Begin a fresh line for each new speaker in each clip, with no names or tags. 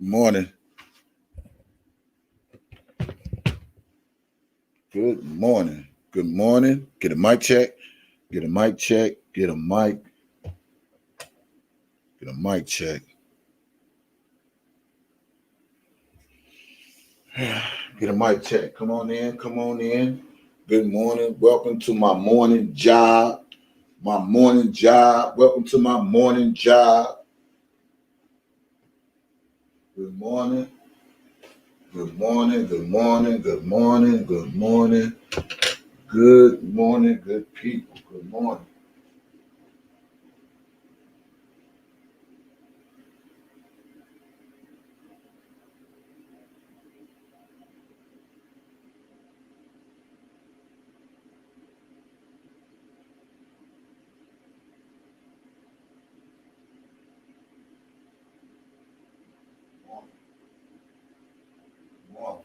Morning. Good morning. Good morning. Get a mic check. Get a mic check. Get a mic. Get a mic check. Get a mic check. Come on in. Come on in. Good morning. Welcome to my morning job. My morning job. Welcome to my morning job. Good morning. Good morning. Good morning. Good morning. Good morning. Good morning, good people. Good morning. Morning.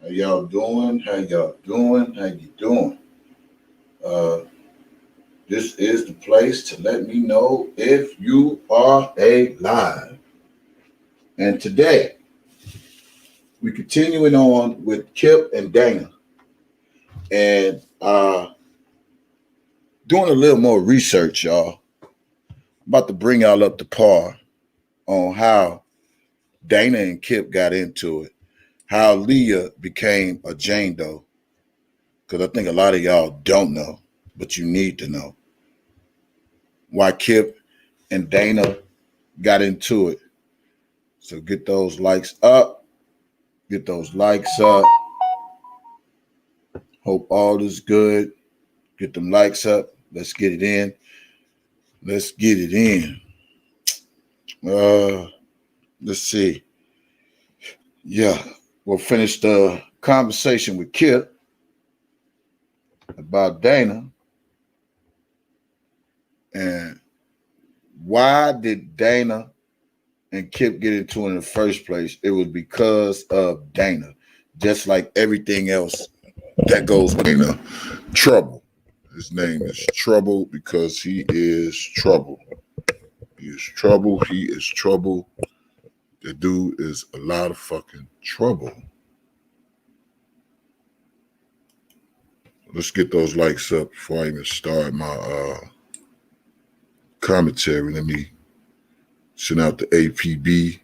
How y'all doing? How y'all doing? How you doing? Uh, this is the place to let me know if you are alive. And today, we're continuing on with Kip and Dana. And doing a little more research, y'all. I'm about to bring y'all up to par on how Dana and Kip got into it. How ALIYAH became a JANE DOE. Because I think a lot of y'all don't know, but you need to know. Why Kip and Dana got into it. So get those likes up. Get those likes up. Hope all is good. Get them likes up. Let's get it in. Let's get it in. Let's see. Yeah, we'll finish the conversation with Kip about Dana. And why did Dana and Kip get into it in the first place? It was because of Dana. Just like everything else that goes with Dana. Trouble. His name is Trouble because he is trouble. He is trouble. He is trouble. The dude is a lot of fucking trouble. Let's get those likes up before I even start my commentary. Let me send out the APB.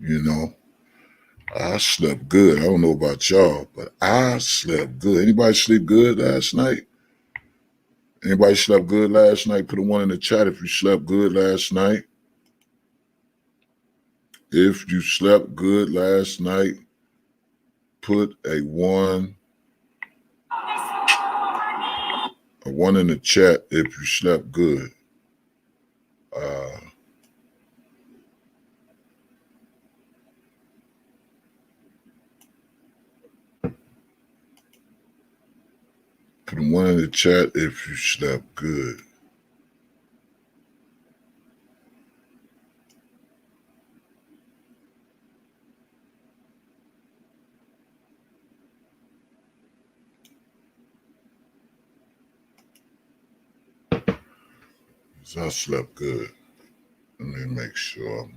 You know, I slept good. I don't know about y'all, but I slept good. Anybody sleep good last night? Anybody slept good last night? Put a 1 in the chat if you slept good last night. If you slept good last night, put a 1 in the chat if you slept good. Put a 1 in the chat if you slept good. I slept good. Let me make sure.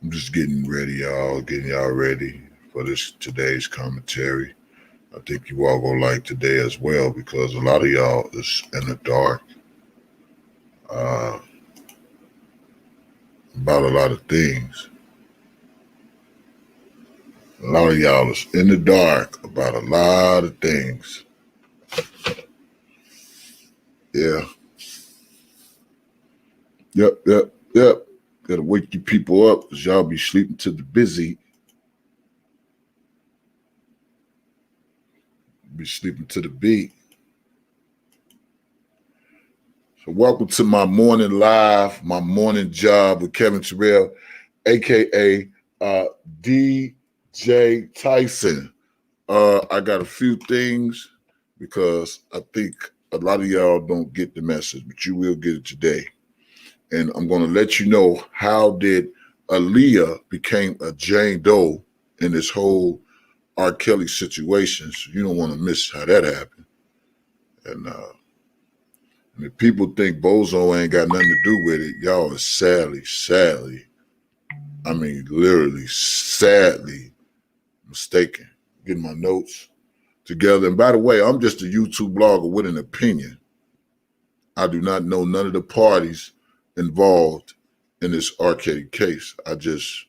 I'm just getting ready, y'all. Getting y'all ready for today's commentary. I think you all gonna like today as well because a lot of y'all is in the dark about a lot of things. A lot of y'all is in the dark about a lot of things. Yeah. Yep. Gotta wake you people up because y'all be sleeping to the busy. Be sleeping to the beat. So welcome to my morning live, my morning job with Kevin Terrell, aka DJ TYSON. I got a few things because I think a lot of y'all don't get the message, but you will get it today. And I'm going to let you know how did ALIYAH became a JANE DOE in this whole R. Kelly situation. So you don't want to miss how that happened. And If people think Bozo ain't got nothing to do with it, y'all are sadly, I mean literally sadly mistaken. Getting my notes together. And by the way, I'm just a YouTube blogger with an opinion. I do not know none of the parties involved in this arcade case. I just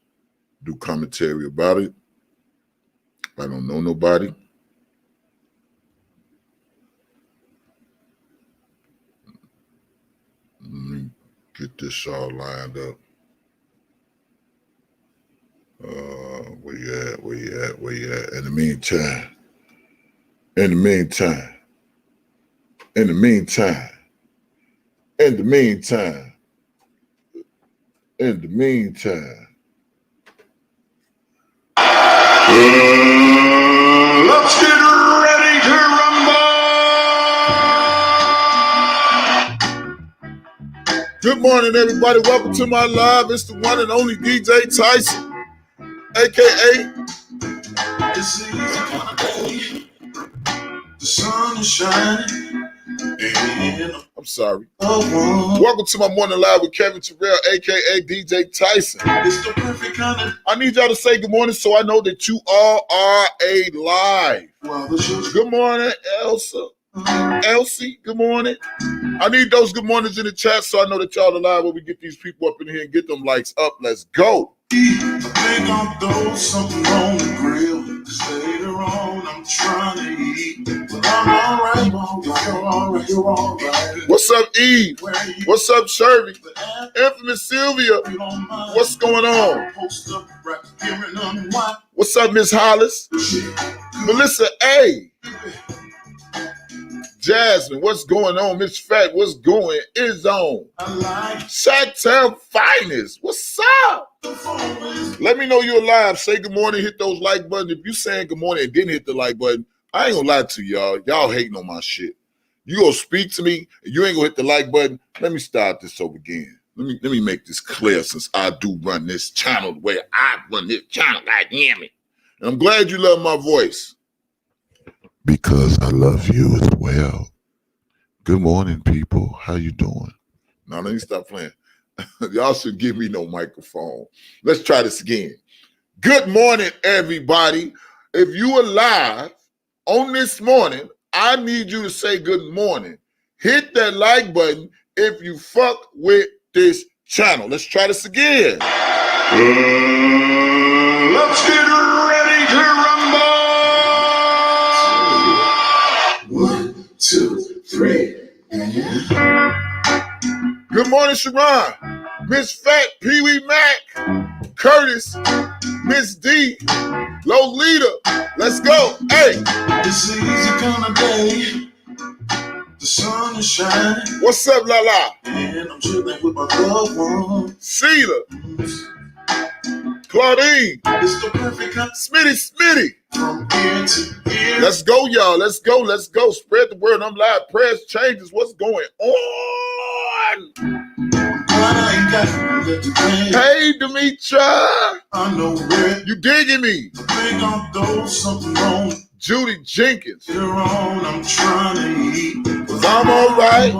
do commentary about it. I don't know nobody. Let me get this all lined up. Where you at? In the meantime, let's get ready to rumble. Good morning, everybody. Welcome to my live. It's the one and only DJ TYSON, aka It's the easy kind of day. The sun is shining. I'm sorry. Welcome to my morning live with Kevin Terrell, aka DJ TYSON. It's the perfect kind of. I need y'all to say good morning so I know that you all are alive. Good morning, Elsie, good morning. I need those good mornings in the chat so I know that y'all alive when we get these people up in here and get them likes up. Let's go. I think I'll throw something on the grill. Cause later on I'm trying to eat. But I'm alright, you're alright. What's up, Eve? What's up, Shirley? Infamous Sylvia. What's going on? What's up, Miss Hollis? Melissa A. Jasmine, what's going on? Miss Fat, what's going on? Chi-Town Finest, what's up? Let me know you're alive. Say good morning, hit those like buttons. If you saying good morning and didn't hit the like button, I ain't gonna lie to y'all. Y'all hating on my shit. You gonna speak to me and you ain't gonna hit the like button. Let me start this over again. Let me make this clear since I do run this channel the way I run this channel. God damn it. And I'm glad you love my voice. Because I love you as well. Good morning, people. How you doing? Now, let me stop playing. Y'all should give me no microphone. Let's try this again. Good morning, everybody. If you are live on this morning, I need you to say good morning. Hit that like button if you fuck with this channel. Let's try this again. Let's get ready to rumble. 1, 2, 3. Good morning, Sharon. Miss Fat, Pee Wee Mac, Curtis, Miss D, Lolita. Let's go. Hey. It's an easy kind of day. The sun is shining. What's up, Lala? And I'm chilling with my loved one. Sheila. Claudine. It's the perfect kind. Smitty. From ear to ear. Let's go, y'all. Let's go. Spread the word. I'm live. Press changes. What's going on? Hey, Demetra. I know where you digging me. I think I'll throw something on. Judy Jenkins. I'm trying to eat. Cause I'm alright.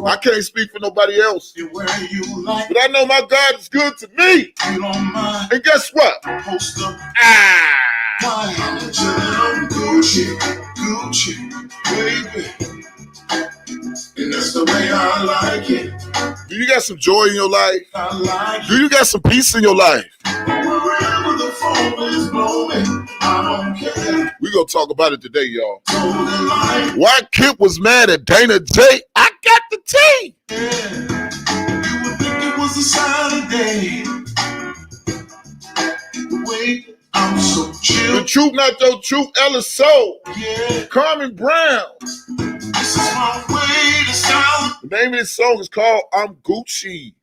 I can't speak for nobody else. But I know my God is good to me. And guess what? Gucci, baby. And that's the way I like it. Do you got some joy in your life? I like Do you got some peace in your life? Wherever the phone is blowing, I don't care. We're going to talk about it today, y'all. Why Kip was mad at Dana J. I got the tea. Yeah. You would think it was a Saturday. Wait, I'm so chill. The truth, not your truth, Ella Soul. Yeah. Carmen Brown. This is my way to sound. The name of this song is called I'm Gucci.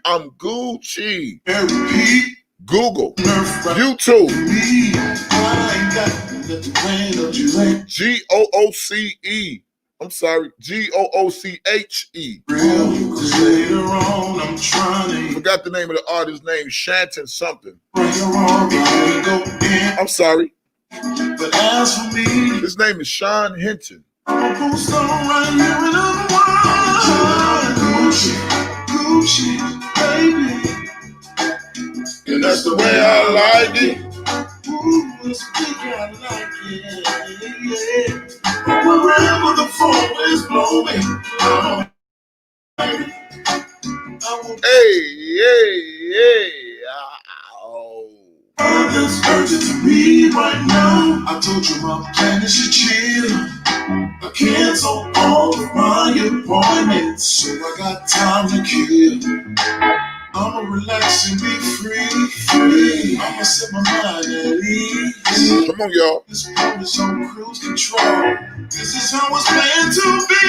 I'm Gucci. Google. YouTube. Gooce. I'm sorry. Gooche. Forgot the name of the artist's name. Shanton something. I'm sorry. But as for me, his name is Sean Hinton. I'm a post star right here in the world. Gucci, baby. And that's the way I like it. Ooh, it's big, I like it. Yeah. Wherever the phone is blowing. Hey. Oh. There's urgent to me right now. I told you my plan is to chill. I cancel all of my appointments, so I got time to kill. I'ma relax and be free. I'ma set my mind at ease. Come on, y'all. This boat is on cruise control. This is how it's meant to be.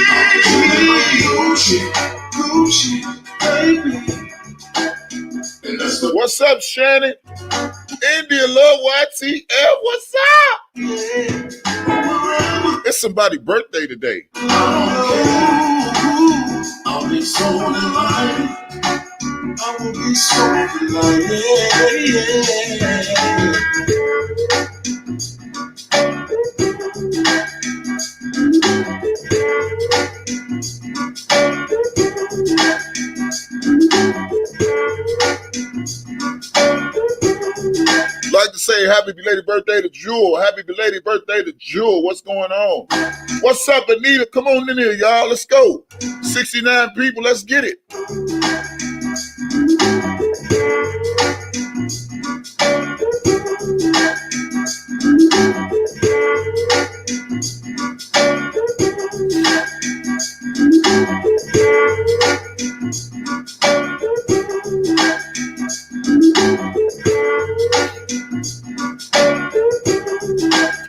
Gucci, baby. What's up, Shannon? India Love YTL, what's up? Yeah. It's somebody's birthday today. I'll be so alive. I will be so alive. Like to say happy belated birthday to Jewel. Happy belated birthday to Jewel. What's going on? What's up, Anita? Come on in here, y'all. Let's go. 69 people. Let's get it.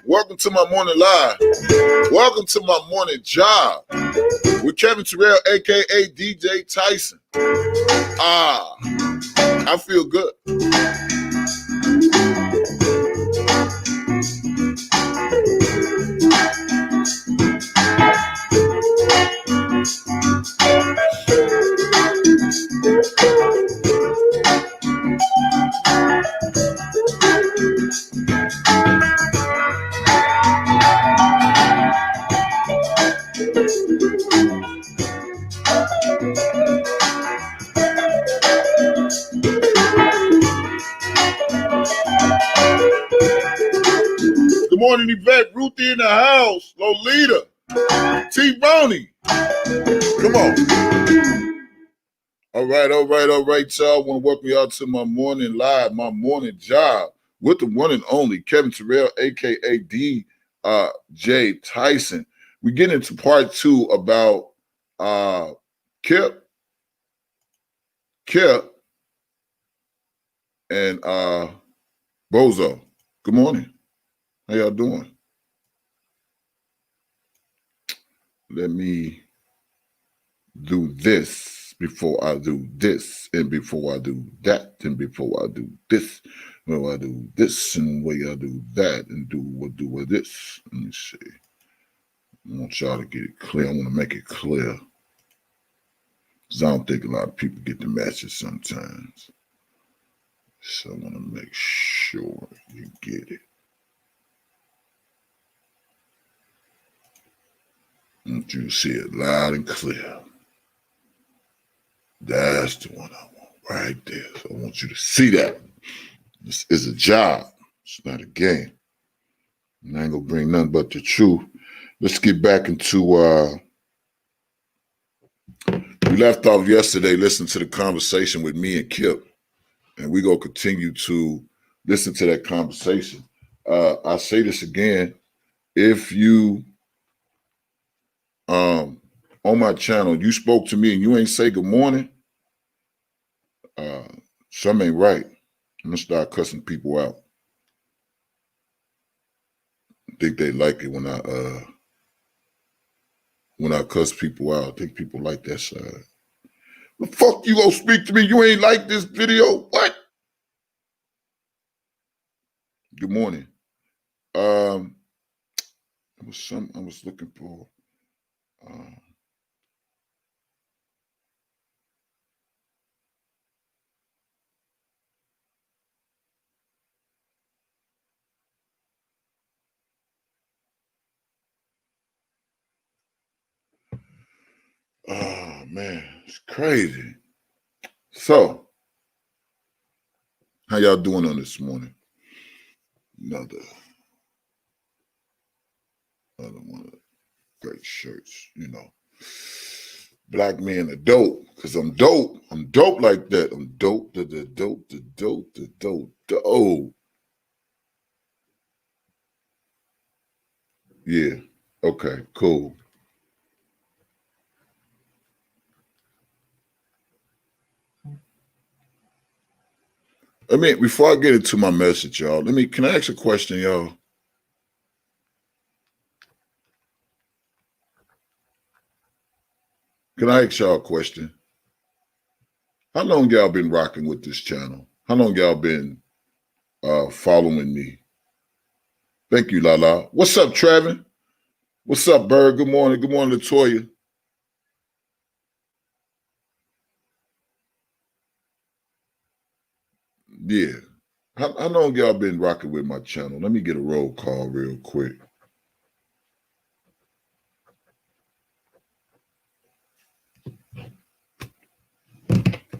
Welcome to my morning live. Welcome to my morning job with Kevin Terrell, aka DJ Tyson. I feel good. Good morning, Yvette. Ruthie in the house. Lolita. T-Boney. Come on. All right, y'all. I want to welcome y'all to my morning live, my morning job with the one and only Kevin Terrell, a.k.a. DJ Tyson. We get into part 2 about Kip and Bozo. Good morning. How y'all doing? Let me do this before I do this, and before I do that, and before I do this, when I do this, and when I do that, and do with this. Let me see. I want y'all to get it clear. I want to make it clear, because I don't think a lot of people get the message sometimes. So I want to make sure you get it. I want you to see it loud and clear. That's the one I want right there. So I want you to see that. This is a job. It's not a game. And I ain't gonna bring nothing but the truth. Let's get back into we left off yesterday listening to the conversation with me and Kip. And we're gonna continue to listen to that conversation. I say this again. If you on my channel, you spoke to me and you ain't say good morning, something ain't right. I'm gonna start cussing people out. I think they like it when I cuss people out. I think people like that side. The fuck you gonna speak to me? You ain't like this video? What? Good morning. I was looking for. man, it's crazy. So, how y'all doing on this morning? Another one of the great shirts, you know. Black men are dope, because I'm dope. I'm dope like that. I'm dope, the dope, the dope, the dope, dope. Yeah. Okay, cool. I mean, before I get into my message, y'all, can I ask a question, y'all? Can I ask y'all a question? How long y'all been rocking with this channel? How long y'all been following me? Thank you, Lala. What's up, Trevin? What's up, Bird? Good morning. Good morning, Latoya. Yeah. How long y'all been rocking with my channel? Let me get a roll call real quick.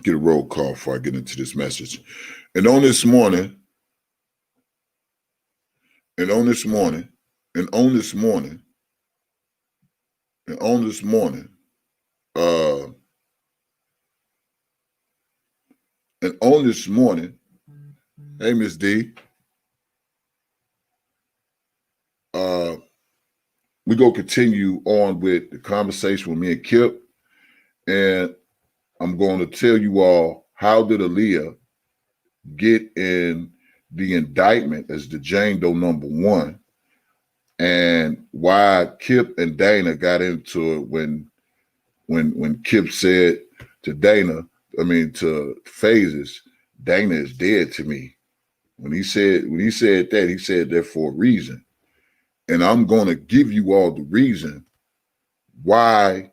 Get a roll call before I get into this message. And on this morning, and on this morning, and on this morning, and on this morning, and on this morning, hey, Miss D, we go continue on with the conversation with me and Kip, and I'm going to tell you all how did ALIYAH get in the indictment as the JANE DOE #1, and why Kip and Dana got into it when Kip said to Dana, to Phases, Dana is dead to me. When he said that, he said that for a reason. And I'm going to give you all the reason why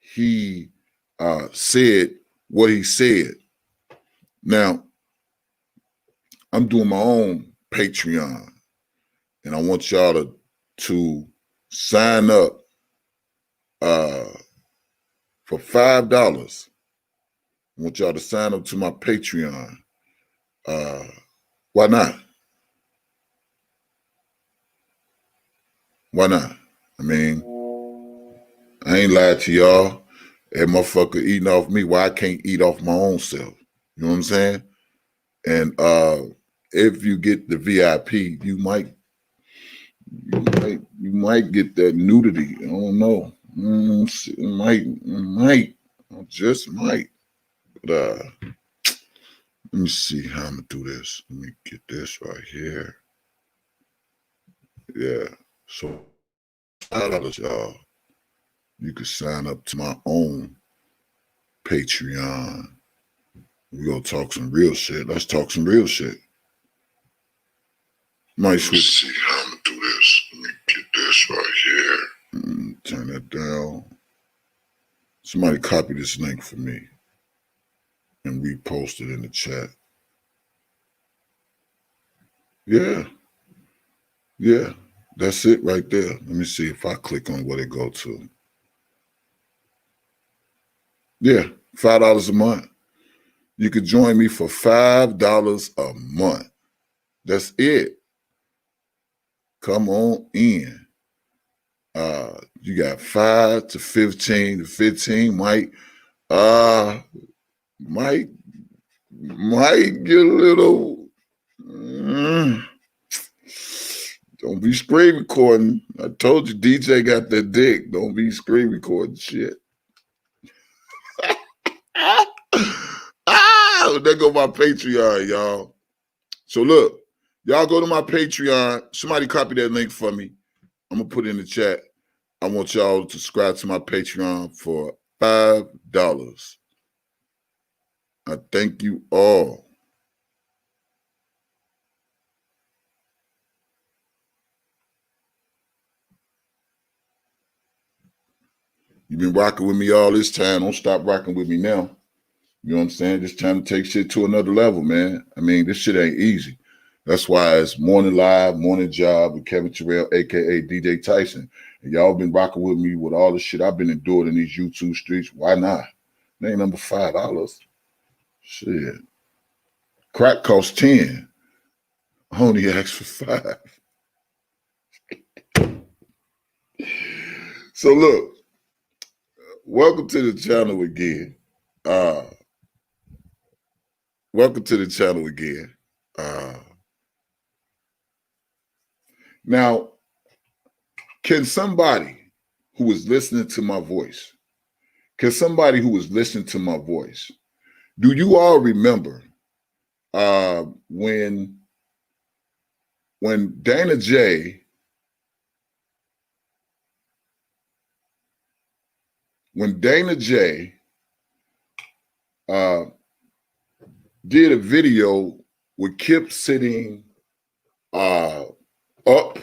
he said what he said. Now, I'm doing my own Patreon, and I want y'all to sign up for $5. I want y'all to sign up to my Patreon. Why not? Why not? I mean, I ain't lied to y'all. That motherfucker eating off me. Why I can't eat off my own self? You know what I'm saying? And if you get the VIP, you might get that nudity. I don't know. Might. I just might. But let me see how I'm gonna do this. Let me get this right here. Yeah. So $5, y'all. You can sign up to my own Patreon. We're gonna talk some real shit. Let's talk some real shit. Might switch. Let me see how I'm gonna do this. Let me get this right here. Turn that down. Somebody copy this link for me and repost it in the chat. Yeah. Yeah. That's it right there. Let me see if I click on what it go to. Yeah, $5 a month. You could join me for $5 a month. That's it. Come on in. You got 5 to 15. The 15 might get a little. Don't be screen recording. I told you DJ got that dick. Don't be screen recording shit. There go my Patreon, y'all. So look, y'all go to my Patreon. Somebody copy that link for me. I'm gonna put it in the chat. I want y'all to subscribe to my Patreon for $5. I thank you all. You've been rocking with me all this time. Don't stop rocking with me now. You know what I'm saying? It's time to take shit to another level, man. I mean, this shit ain't easy. That's why it's Morning Live, Morning Job with Kevin Terrell, a.k.a. DJ TYSON. And y'all been rocking with me with all the shit I've been enduring in these YouTube streets. Why not? Ain't number $5. Shit. Crack costs 10. I only asked for 5. So look, welcome to the channel again. Welcome to the channel again. Now, can somebody who is listening to my voice, do you all remember when Dana J, did a video with Kip sitting up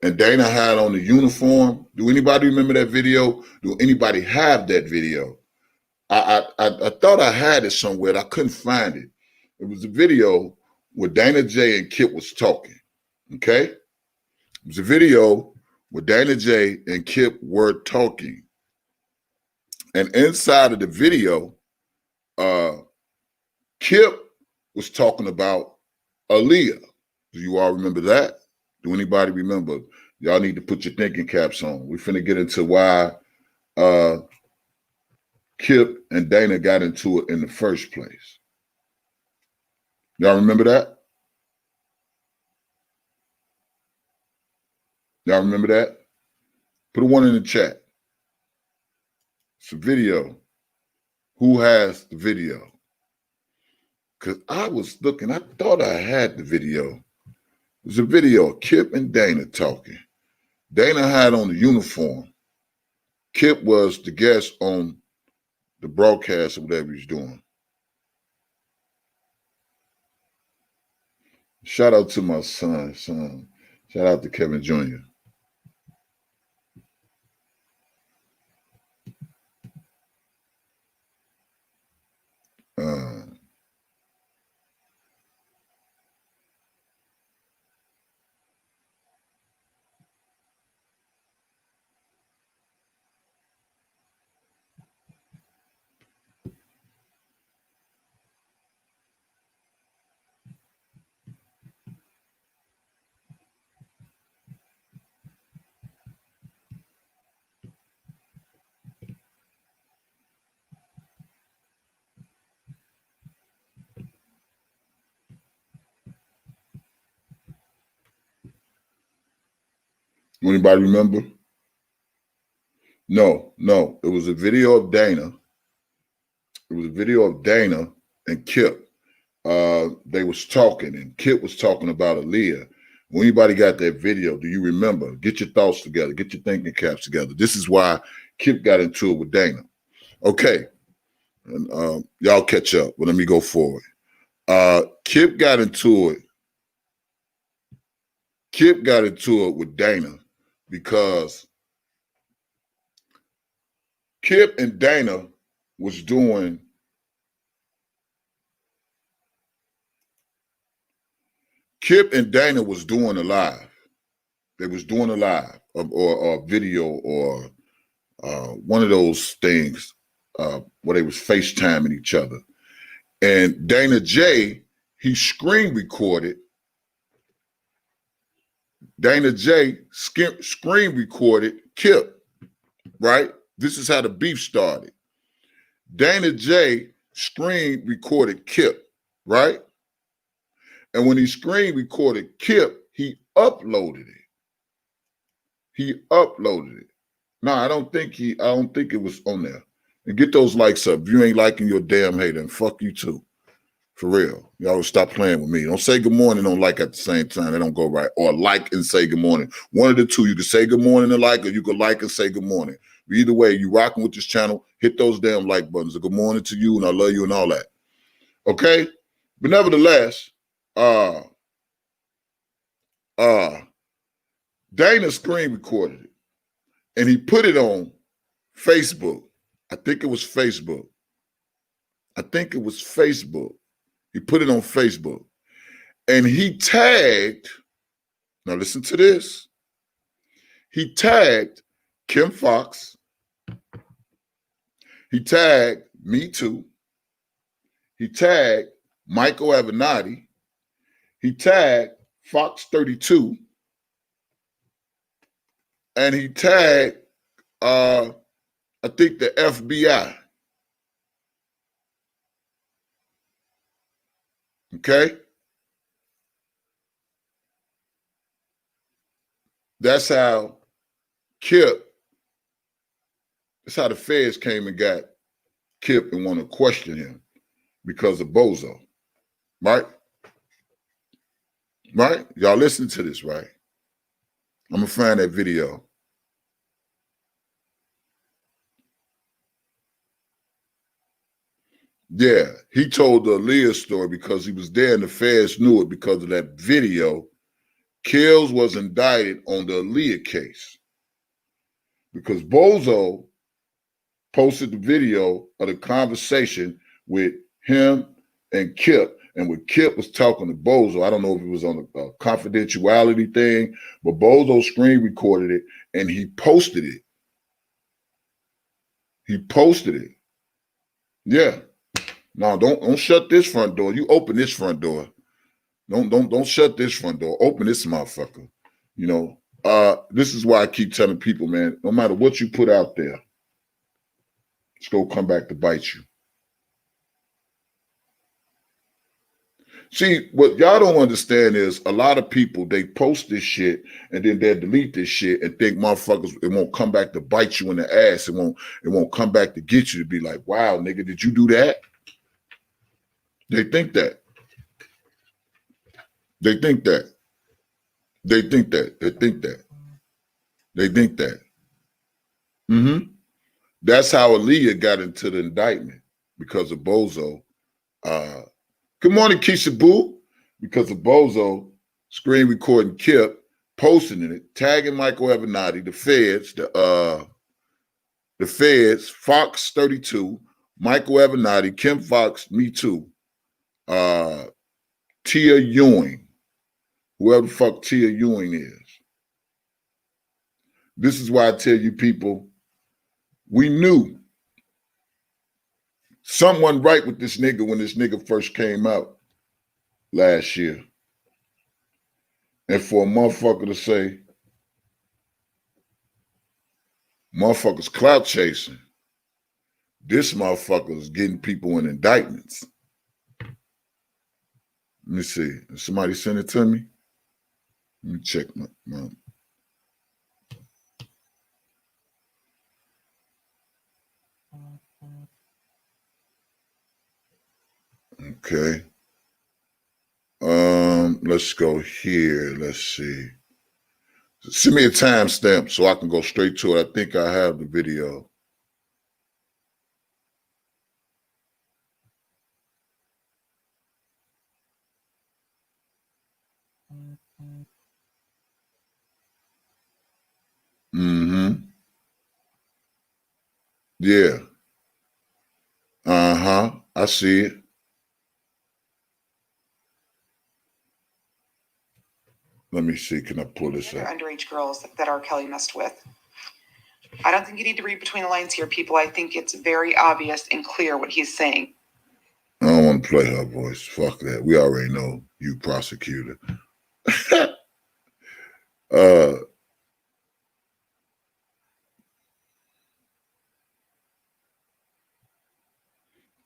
and Dana had on the uniform? Do anybody remember that video? Do anybody have that video? I thought I had it somewhere. I couldn't find it. It was a video where Dana J and Kip was talking. Okay? It was a video where Dana J and Kip were talking. And inside of the video, Kip was talking about ALIYAH. Do you all remember that? Do anybody remember? Y'all need to put your thinking caps on. We're finna get into why Kip and Dana got into it in the first place. Y'all remember that? Y'all remember that? Put a 1 in the chat. It's a video. Who has the video? Because I was looking, I thought I had the video. There's a video of Kip and Dana talking. Dana had on the uniform. Kip was the guest on the broadcast or whatever he's doing. Shout out to my son. Shout out to Kevin Jr. Anybody remember? No. It was a video of Dana. It was a video of Dana and Kip. They was talking, and Kip was talking about ALIYAH. When anybody got that video, do you remember? Get your thoughts together. Get your thinking caps together. This is why Kip got into it with Dana. Okay. And y'all catch up. But let me go forward. Kip got into it. Kip got into it with Dana because Kip and Dana was doing a live. They was doing a live or a video or one of those things where they was FaceTiming each other. And Dana J, he screen recorded. Dana J screen recorded Kip, right? This is how the beef started. Dana J screen recorded Kip, right? And when he screen recorded Kip, he uploaded it. No, I don't think it was on there. And get those likes up. If you ain't liking your damn hater, and fuck you too. For real. Y'all stop playing with me. Don't say good morning, don't like at the same time. They don't go right. Or like and say good morning. One of the two. You can say good morning and like, or you can like and say good morning. But either way, you rocking with this channel, hit those damn like buttons. A good morning to you, and I love you and all that. Okay? But nevertheless, Dana screen recorded it. And he put it on Facebook. I think it was Facebook. He put it on Facebook. And he tagged, now listen to this. He tagged Kim Fox. He tagged Me Too. He tagged Michael Avenatti. He tagged Fox 32. And he tagged, I think, the FBI. Okay? That's how Kip, that's how the feds came and got Kip and want to question him because of Bozo. Right? Right? Y'all listen to this, right? I'm going to find that video. Yeah, he told the ALIYAH story because he was there and the feds knew it because of that video. Kills was indicted on the ALIYAH case because Bozo posted the video of the conversation with him and Kip. And when Kip was talking to Bozo, I don't know if it was on a confidentiality thing, but Bozo screen recorded it and he posted it. He posted it. Yeah. No, don't shut this front door. You open this front door. Don't shut this front door. Open this motherfucker. You know, this is why I keep telling people, man, no matter what you put out there, it's gonna come back to bite you. See, what y'all don't understand is a lot of people, they post this shit and then they'll delete this shit and think motherfuckers, it won't come back to bite you in the ass. It won't come back to get you to be like, wow, nigga, did you do that? They think that. They think that. They think that. They think that. They think that. That's how ALIYAH got into the indictment because of Bozo. Good morning, Keisha Boo. Because of Bozo screen recording Kip, posting it, tagging Michael Avenatti, the feds, the feds, Fox 32, Michael Avenatti, Kim Fox, Me Too, Tia Ewing, whoever the fuck Tia Ewing is. This is why I tell you people, we knew someone right with this nigga when this nigga first came out last year. And for a motherfucker to say, motherfuckers clout chasing, this motherfucker is getting people in indictments. Let me see. Did somebody send it to me? Let me check my okay. Let's go here. Let's see. Send me a timestamp so I can go straight to it. I think I have the video. Yeah. I see it. Let me see. Can I pull this up?
Underage girls that R. Kelly messed with. I don't think you need to read between the lines here, people. I think it's very obvious and clear what he's saying.
I don't want to play her voice. Fuck that. We already know you, prosecutor.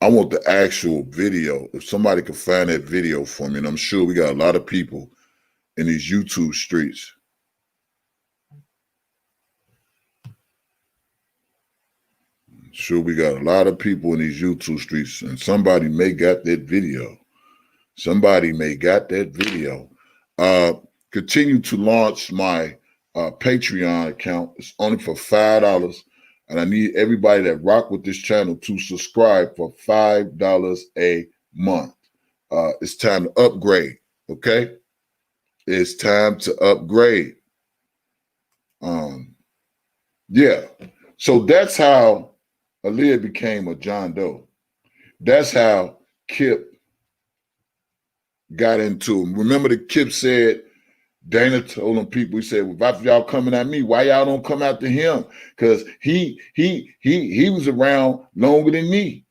I want the actual video. If somebody can find that video for me, and I'm sure we got a lot of people in these YouTube streets. Sure, we got a lot of people in these YouTube streets, and somebody may got that video. Somebody may got that video. Continue to launch my Patreon account. It's only for $5. And I need everybody that rock with this channel to subscribe for $5 a month. It's time to upgrade, okay? It's time to upgrade. Yeah. So that's how ALIYAH became a John Doe. That's how Kip got into him. Remember that Kip said Dana told them people, he said, well, if y'all coming at me, why y'all don't come after him? Because he was around longer than me.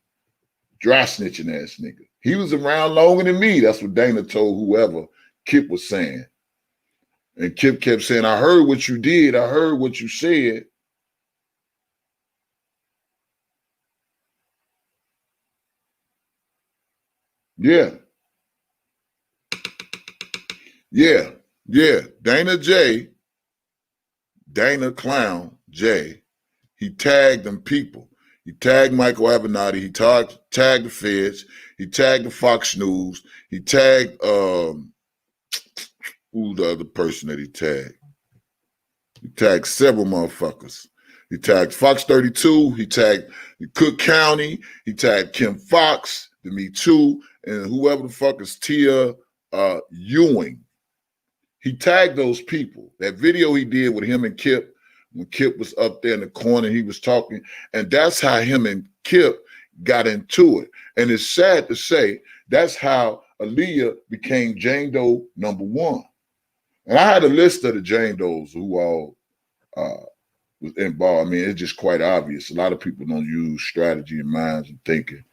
Dry snitching ass nigga. He was around longer than me. That's what Dana told whoever Kip was saying. And Kip kept saying, I heard what you did. I heard what you said. Yeah. Yeah. Yeah. Dana Clown J, he tagged them people. He tagged Michael Avenatti. He tagged the Feds. He tagged the Fox News. He tagged, who's the other person that he tagged? He tagged several motherfuckers. He tagged Fox 32. He tagged Cook County. He tagged Kim Fox, the Me Too, and whoever the fuck is Tia Ewing. He tagged those people. That video he did with him and Kip, when Kip was up there in the corner, he was talking, and that's how him and Kip got into it. And it's sad to say, that's how ALIYAH became Jane Doe #1. And I had a list of the Jane Does who all was involved. I mean, it's just quite obvious. A lot of people don't use strategy and minds and thinking.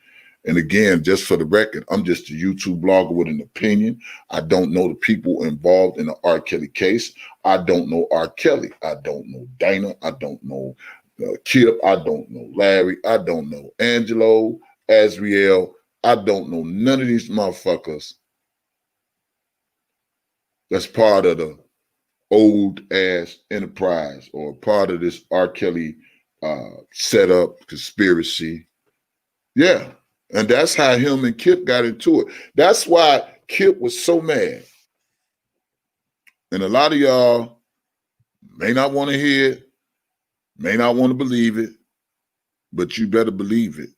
And again, just for the record, I'm just a YouTube blogger with an opinion. I don't know the people involved in the R. Kelly case. I don't know R. Kelly. I don't know Dana. I don't know Kip. I don't know Larry. I don't know Angelo, Azriel. I don't know none of these motherfuckers that's part of the old ass enterprise or part of this R. Kelly setup conspiracy. Yeah. And that's how him and Kip got into it. That's why Kip was so mad. And a lot of y'all may not want to hear it, may not want to believe it, but you better believe it.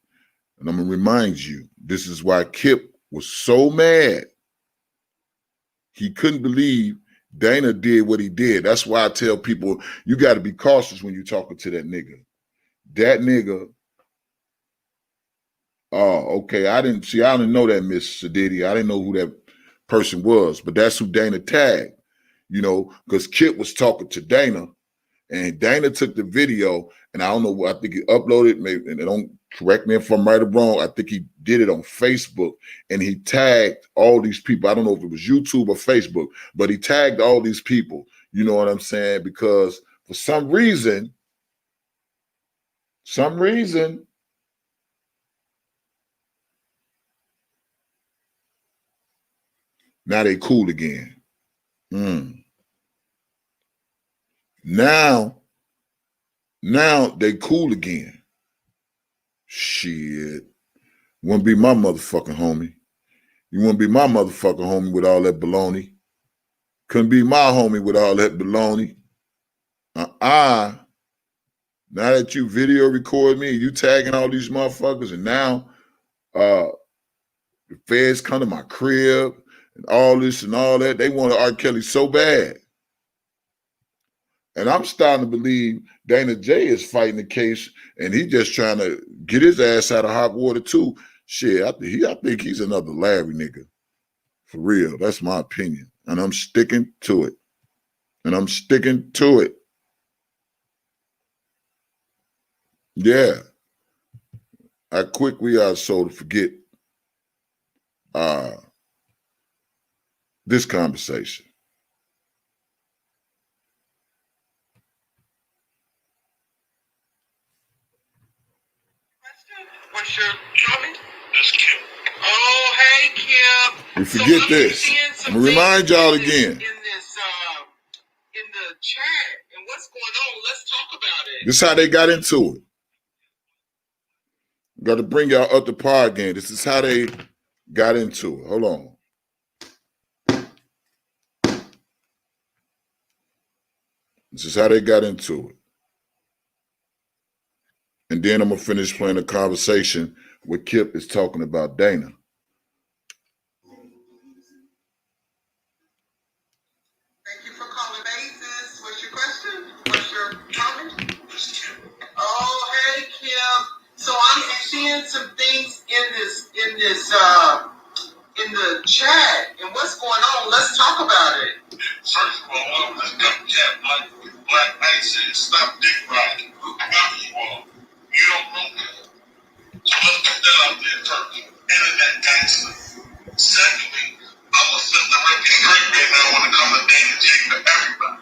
And I'm going to remind you, this is why Kip was so mad. He couldn't believe Dana did what he did. That's why I tell people, you got to be cautious when you're talking to that nigga. That nigga, oh, okay, I didn't know that Miss Sadidi. I didn't know who that person was, but that's who Dana tagged, you know, because Kip was talking to Dana, and Dana took the video, and I don't know what, I think he uploaded, maybe, and don't correct me if I'm right or wrong, I think he did it on Facebook, and he tagged all these people. I don't know if it was YouTube or Facebook, but he tagged all these people, you know what I'm saying? Because for some reason, now they cool again. Now they cool again. Shit. You want to be my motherfucking homie. You want to be my motherfucking homie with all that baloney. Couldn't be my homie with all that baloney. Now that you video record me, you tagging all these motherfuckers, and now the feds come to my crib and all this and all that. They want R. Kelly so bad. And I'm starting to believe Dana J is fighting the case, and he just trying to get his ass out of hot water too. Shit, I think he's another Larry nigga. For real. That's my opinion. And I'm sticking to it. Yeah. How quick we are so to forget this conversation.
What's your comment? That's Kip. Oh, hey, Kip.
We forget this. I'm gonna remind y'all again.
In the chat, and what's going on? Let's talk about it.
This is how they got into it. Got to bring y'all up to par again. This is how they got into it. Hold on. This is how they got into it. And then I'm going to finish playing a conversation where Kip is talking about Dana.
Thank you for calling Basis. What's your question? What's your comment? Oh, hey, Kip. So I'm seeing some things in the chat, and what's going on? Let's talk about it. First of all, cat black ice said, stop dick riding. Whoever you are, you don't know that. So let's get that out there first. Internet gangster. Secondly, I'm gonna set the record straight right now when it comes to Dana J for everybody.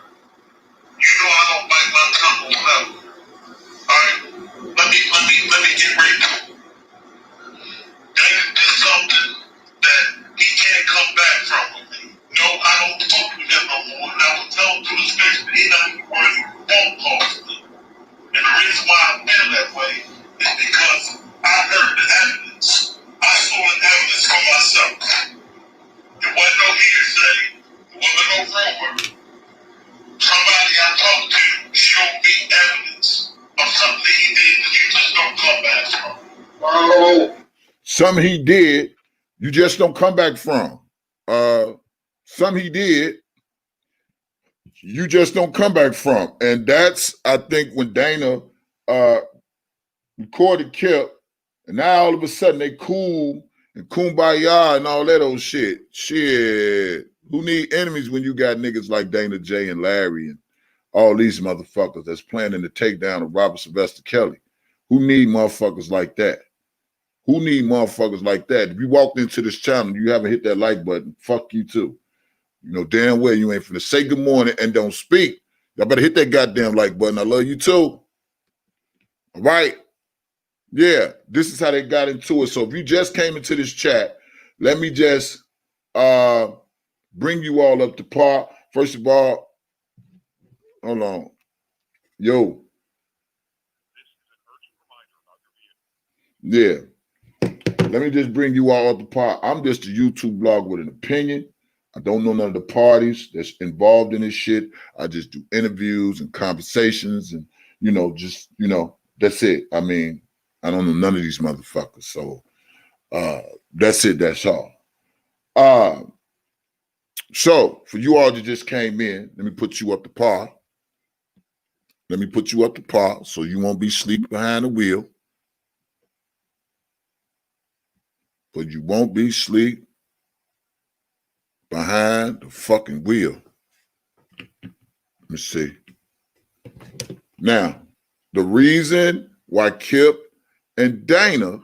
You know I don't bite my tongue or whatever. Alright? Let me get right to it. Dana did something that he can't come back from with me. No, I don't talk to him no more, and I will tell him to his face that he doesn't worth phone calls to me. And the reason why I feel that way is because I heard the evidence. I saw the evidence for myself. It wasn't no hearsay. It wasn't no rumor. Somebody I talked to showed me evidence of something he did that you just don't come back from. Oh.
Something he did, you just don't come back from. Something he did, you just don't come back from. And that's, I think, when Dana recorded Kip, and now all of a sudden they cool and kumbaya and all that old shit. Shit. Who need enemies when you got niggas like Dana J and Larry and all these motherfuckers that's planning the takedown of Robert Sylvester Kelly? Who need motherfuckers like that? Who need motherfuckers like that? If you walked into this channel and you haven't hit that like button, fuck you too. You know damn well you ain't finna say good morning and don't speak. Y'all better hit that goddamn like button. I love you too. All right? Yeah, this is how they got into it. So if you just came into this chat, let me just bring you all up to par. First of all, hold on. Yo. Yeah. Let me just bring you all up to par. I'm just a YouTube blog with an opinion. I don't know none of the parties that's involved in this shit. I just do interviews and conversations and, just, that's it. I mean, I don't know none of these motherfuckers. So that's it. That's all. So for you all that just came in, let me put you up to par. Let me put you up to par so you won't be sleeping behind the wheel. But you won't be asleep behind the fucking wheel. Let me see. Now, the reason why Kip and Dana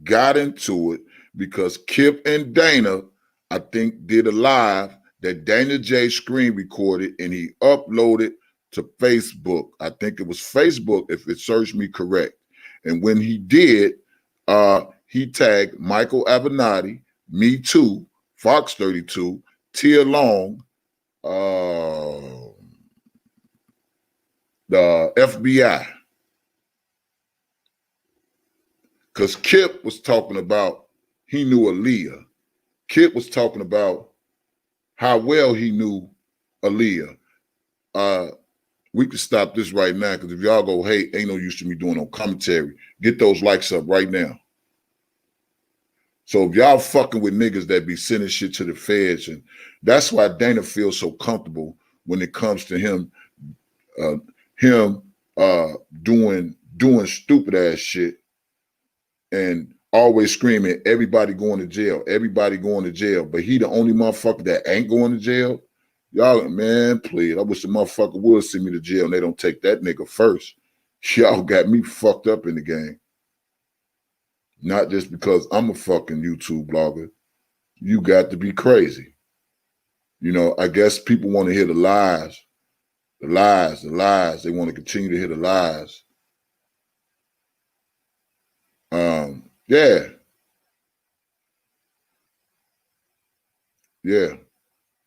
got into it, because Kip and Dana, I think, did a live that Dana J screen recorded and he uploaded to Facebook. I think it was Facebook, if it serves me correct. And when he did, he tagged Michael Avenatti, Me Too, Fox 32, Tia Long, the FBI. Because Kip was talking about he knew ALIYAH. Kip was talking about how well he knew ALIYAH. We can stop this right now, because if y'all go, hey, ain't no use to me doing no commentary. Get those likes up right now. So if y'all fucking with niggas that be sending shit to the feds, and that's why Dana feels so comfortable when it comes to him doing stupid ass shit and always screaming, everybody going to jail, everybody going to jail. But he the only motherfucker that ain't going to jail. Y'all, man, please. I wish the motherfucker would send me to jail and they don't take that nigga first. Y'all got me fucked up in the game. Not just because I'm a fucking YouTube blogger. You got to be crazy. I guess people want to hear the lies. The lies, the lies. They want to continue to hear the lies. Yeah. Yeah.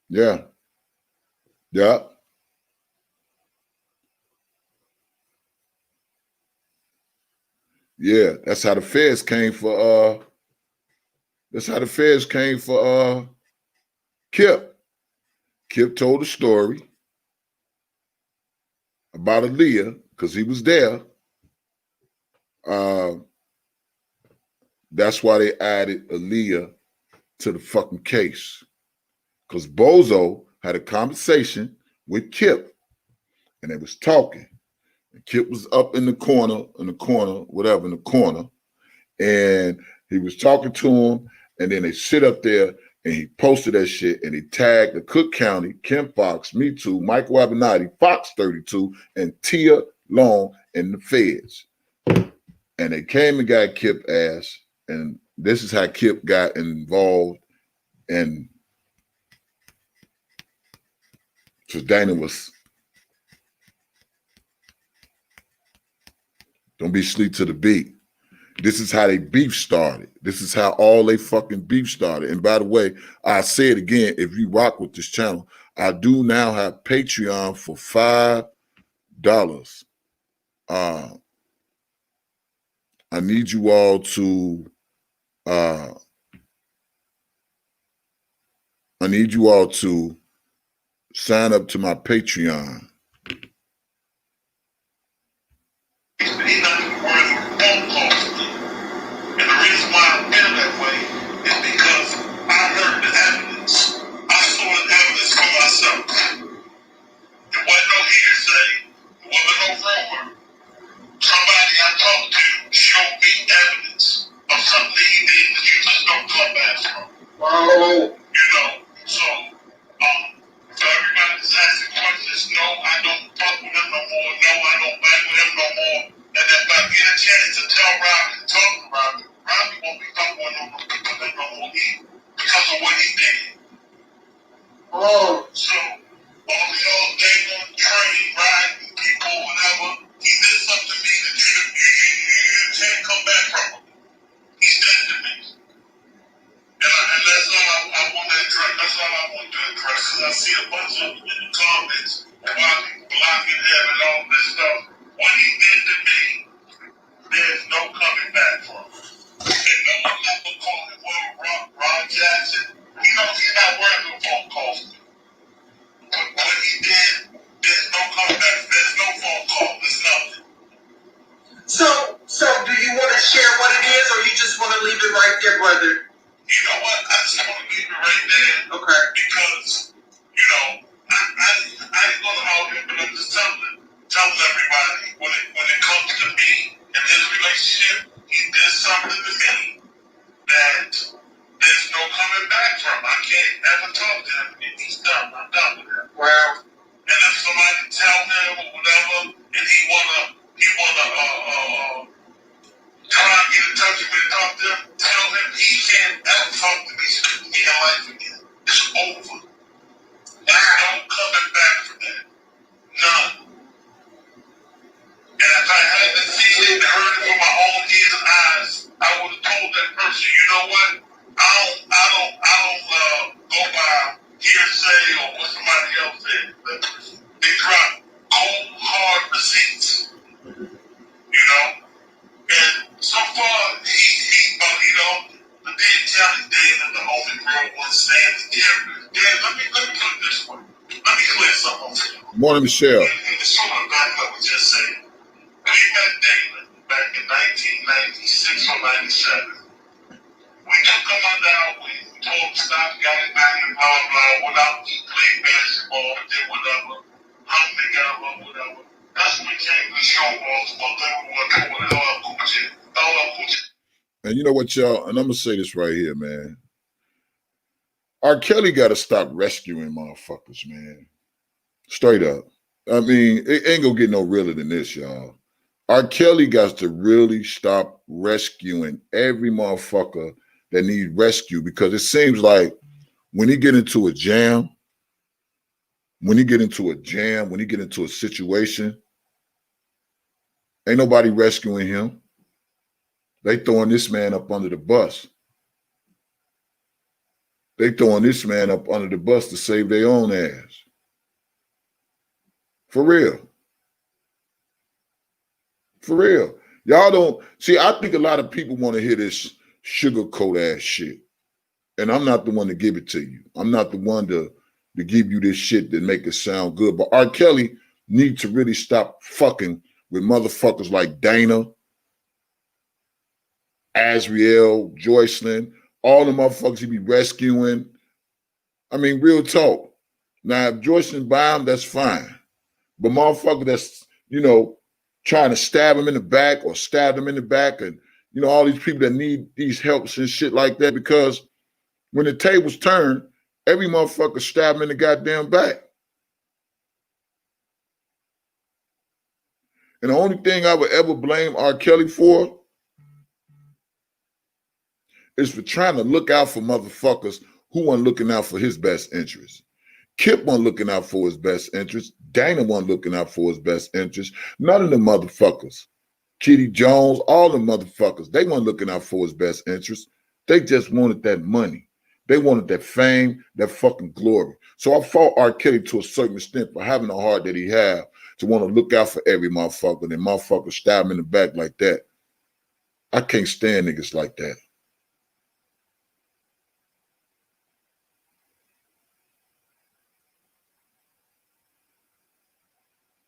Yeah. Yeah. Yeah. That's how the feds came for Kip. Kip told a story about ALIYAH because he was there. That's why they added ALIYAH to the fucking case. Because Bozo had a conversation with Kip and they was talking. And Kip was up in the corner, and he was talking to him, and then they sit up there and he posted that shit, and he tagged the Cook County, Kim Fox, Me Too, Michael Avenatti, Fox 32, and Tia Long and the feds. And they came and got Kip ass, and this is how Kip got involved. And so Dana was, don't be sleep to the beat. This is how they beef started. This is how all they fucking beef started. And by the way, I say it again, if you rock with this channel, I do now have Patreon for $5. I need you all to sign up to my Patreon.
He's not even worthy of phone calls to me. And the reason why I feel that way is because I heard the evidence. I saw the evidence for myself. It wasn't no hearsay. It wasn't no rumor. Somebody I talked to showed me evidence of something he did that you just don't come back from. Wow. You know, so everybody that's asking questions, no, I don't fuck with him no more. No, I don't bang with him no more. And if I get a chance to tell Robbie and talk to Robbie, Robbie won't be fucking with him no more either because of what he did. Oh. So, all the old day on the train, riding people, whatever, he did something to me that you can't come back from him. He's dead to me. And that's all I want to address. That's all I want to address. Because I see a bunch of them in the comments about people blocking him and all this stuff. What he did to me, there's no coming back from. And no one ever called him Ron Jackson. He knows he's not worth a phone call. But what he did, there's no coming back. There's no phone call. There's nothing. So do you want to share what it is, or you just want to leave it right there, brother? You know what? I just want to leave it right there. Okay. Because, you know, I ain't going to hold him, but I'm just telling everybody when it comes to me and his relationship, he did something to me that there's no coming back from. I can't ever talk to him again. He's done. I'm done with him. Wow. And if somebody tell him or whatever, and he wanna try and get in touch with me and talk to him, tell him he can't ever talk to me in life again. It's over. There's no coming back from that. None. And if I had to see it and heard it with my own ears and eyes, I would have told that person, you know what? I don't go by hearsay or what somebody else said. They drop cold, hard receipts. You know? And so far, he the dead Kelly Dave is the only real one standing here. Dan, let me put it this way. Let me clear something up for you.
Morning, Michelle.
And the sort of back what we just said. We met David back in 1996 or 97. We took him under our wing. We told him stop, got it back and blah, blah, went out, he played basketball, did whatever, hung together, whatever. That's when we came to show balls, but then we went to all Gucci.
And you know what, y'all? And I'm going to say this right here, man. R. Kelly got to stop rescuing motherfuckers, man. Straight up. I mean, it ain't going to get no realer than this, y'all. R. Kelly got to really stop rescuing every motherfucker that needs rescue, because it seems like when he get into a jam, when he get into a situation, ain't nobody rescuing him. They throwing this man up under the bus. They throwing this man up under the bus to save their own ass. For real. For real. Y'all don't see, I think a lot of people want to hear this sugarcoat ass shit. And I'm not the one to give it to you. I'm not the one to give you this shit that make it sound good. But R. Kelly needs to really stop fucking with motherfuckers like Dana, Azriel, Joycelyn, all the motherfuckers he be rescuing. I mean, real talk. Now, if Joycelyn buy him, that's fine. But motherfucker that's, you know, trying to stab him in the back or stab him in the back, and, you know, all these people that need these helps and shit like that, because When the tables turned, every motherfucker stabbed him in the goddamn back. And the only thing I would ever blame R. Kelly for is for trying to look out for motherfuckers who weren't looking out for his best interest. Kip wasn't looking out for his best interest. Dana wasn't looking out for his best interest. None of the motherfuckers, Kitty Jones, all the motherfuckers, they weren't looking out for his best interest. They just wanted that money. They wanted that fame, that fucking glory. So I fought R. Kelly to a certain extent for having the heart that he had to want to look out for every motherfucker, and motherfucker stab him in the back like that. I can't stand niggas like that.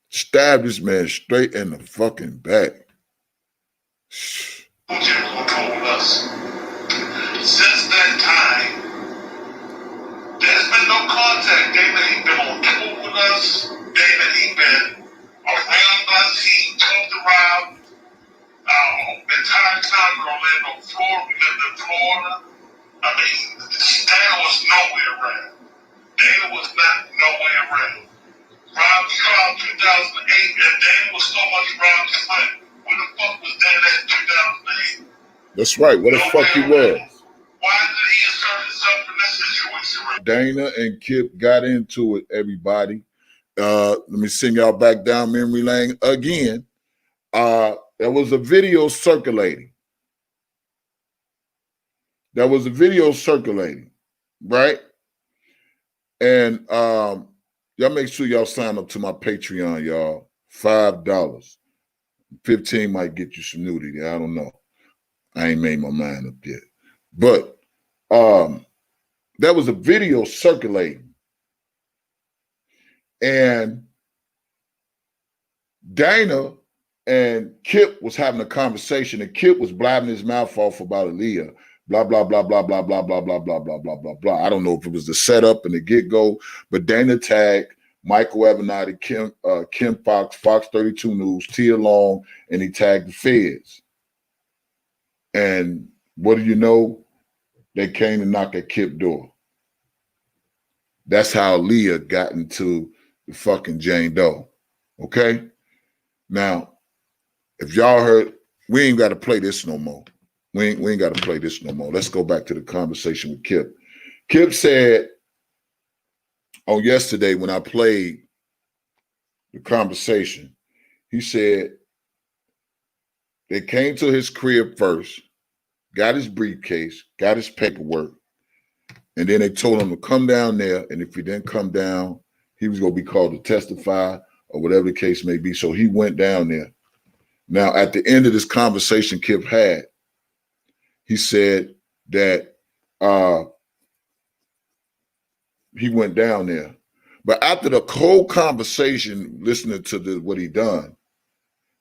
Stab this man straight in the fucking back.
Since that time, there's been no contact. Dana ain't been on tour with us. Dana ain't been around us. He talked around the time in Orlando, Florida. We lived in Florida. I mean, Dana was nowhere around. Dana was not nowhere around. Round trial 2008, and Dana was so much around his life. Where the fuck was Dana in 2008?
That's right. Where the fuck he was?
Why did he insert himself in that situation?
Dana and Kip got into it, everybody. Let me send y'all back down memory lane again. There was a video circulating. Right? And y'all make sure y'all sign up to my Patreon, y'all. $5. 15 might get you some nudity. I don't know. I ain't made my mind up yet. But there was a video circulating. And Dana and Kip was having a conversation, and Kip was blabbing his mouth off about ALIYAH. Blah, blah, blah, blah, blah, blah, blah, blah, blah, blah, blah, blah, blah. I don't know if it was the setup and the get-go, but Dana tagged Michael Avenatti, Kim Fox, Fox 32 News, Tia Long, and he tagged the feds. And what do you know? They came to knock at Kip's door. That's how ALIYAH got into the fucking Jane Doe. Okay? Now, if y'all heard, we ain't got to play this no more. We ain't got to play this no more. Let's go back to the conversation with Kip. Kip said on yesterday when I played the conversation, he said they came to his crib first, got his briefcase, got his paperwork, and then they told him to come down there, and if he didn't come down, he was going to be called to testify or whatever the case may be. So he went down there. Now, at the end of this conversation Kip had, he said that he went down there. But after the whole conversation, listening to what he done,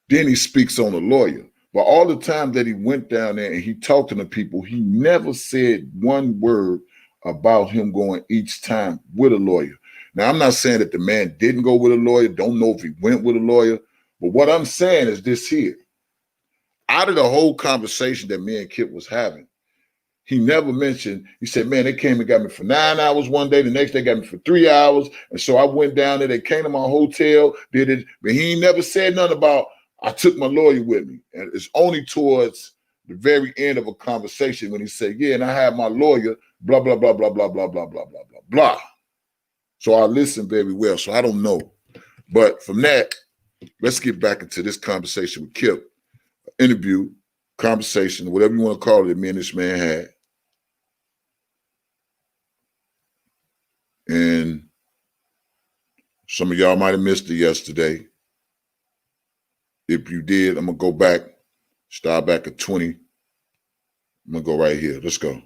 then he speaks on a lawyer. But all the time that he went down there and he talked to the people, he never said one word about him going each time with a lawyer. Now, I'm not saying that the man didn't go with a lawyer. Don't know if he went with a lawyer. But what I'm saying is this here. Out of the whole conversation that me and Kip was having, he never mentioned, he said, man, they came and got me for 9 hours one day. The next day got me for 3 hours. And so I went down there. They came to my hotel, did it. But he never said nothing about, I took my lawyer with me. And it's only towards the very end of a conversation when he said, yeah, and I had my lawyer, blah, blah, blah, blah, blah, blah, blah, blah, blah, blah, blah. So I listened very well. So I don't know. But from that, let's get back into this conversation with Kip. Interview, conversation, whatever you want to call it, that me and this man had. And some of y'all might have missed it yesterday. If you did, I'm going to go back, start back at 20. I'm going to go right here. Let's go.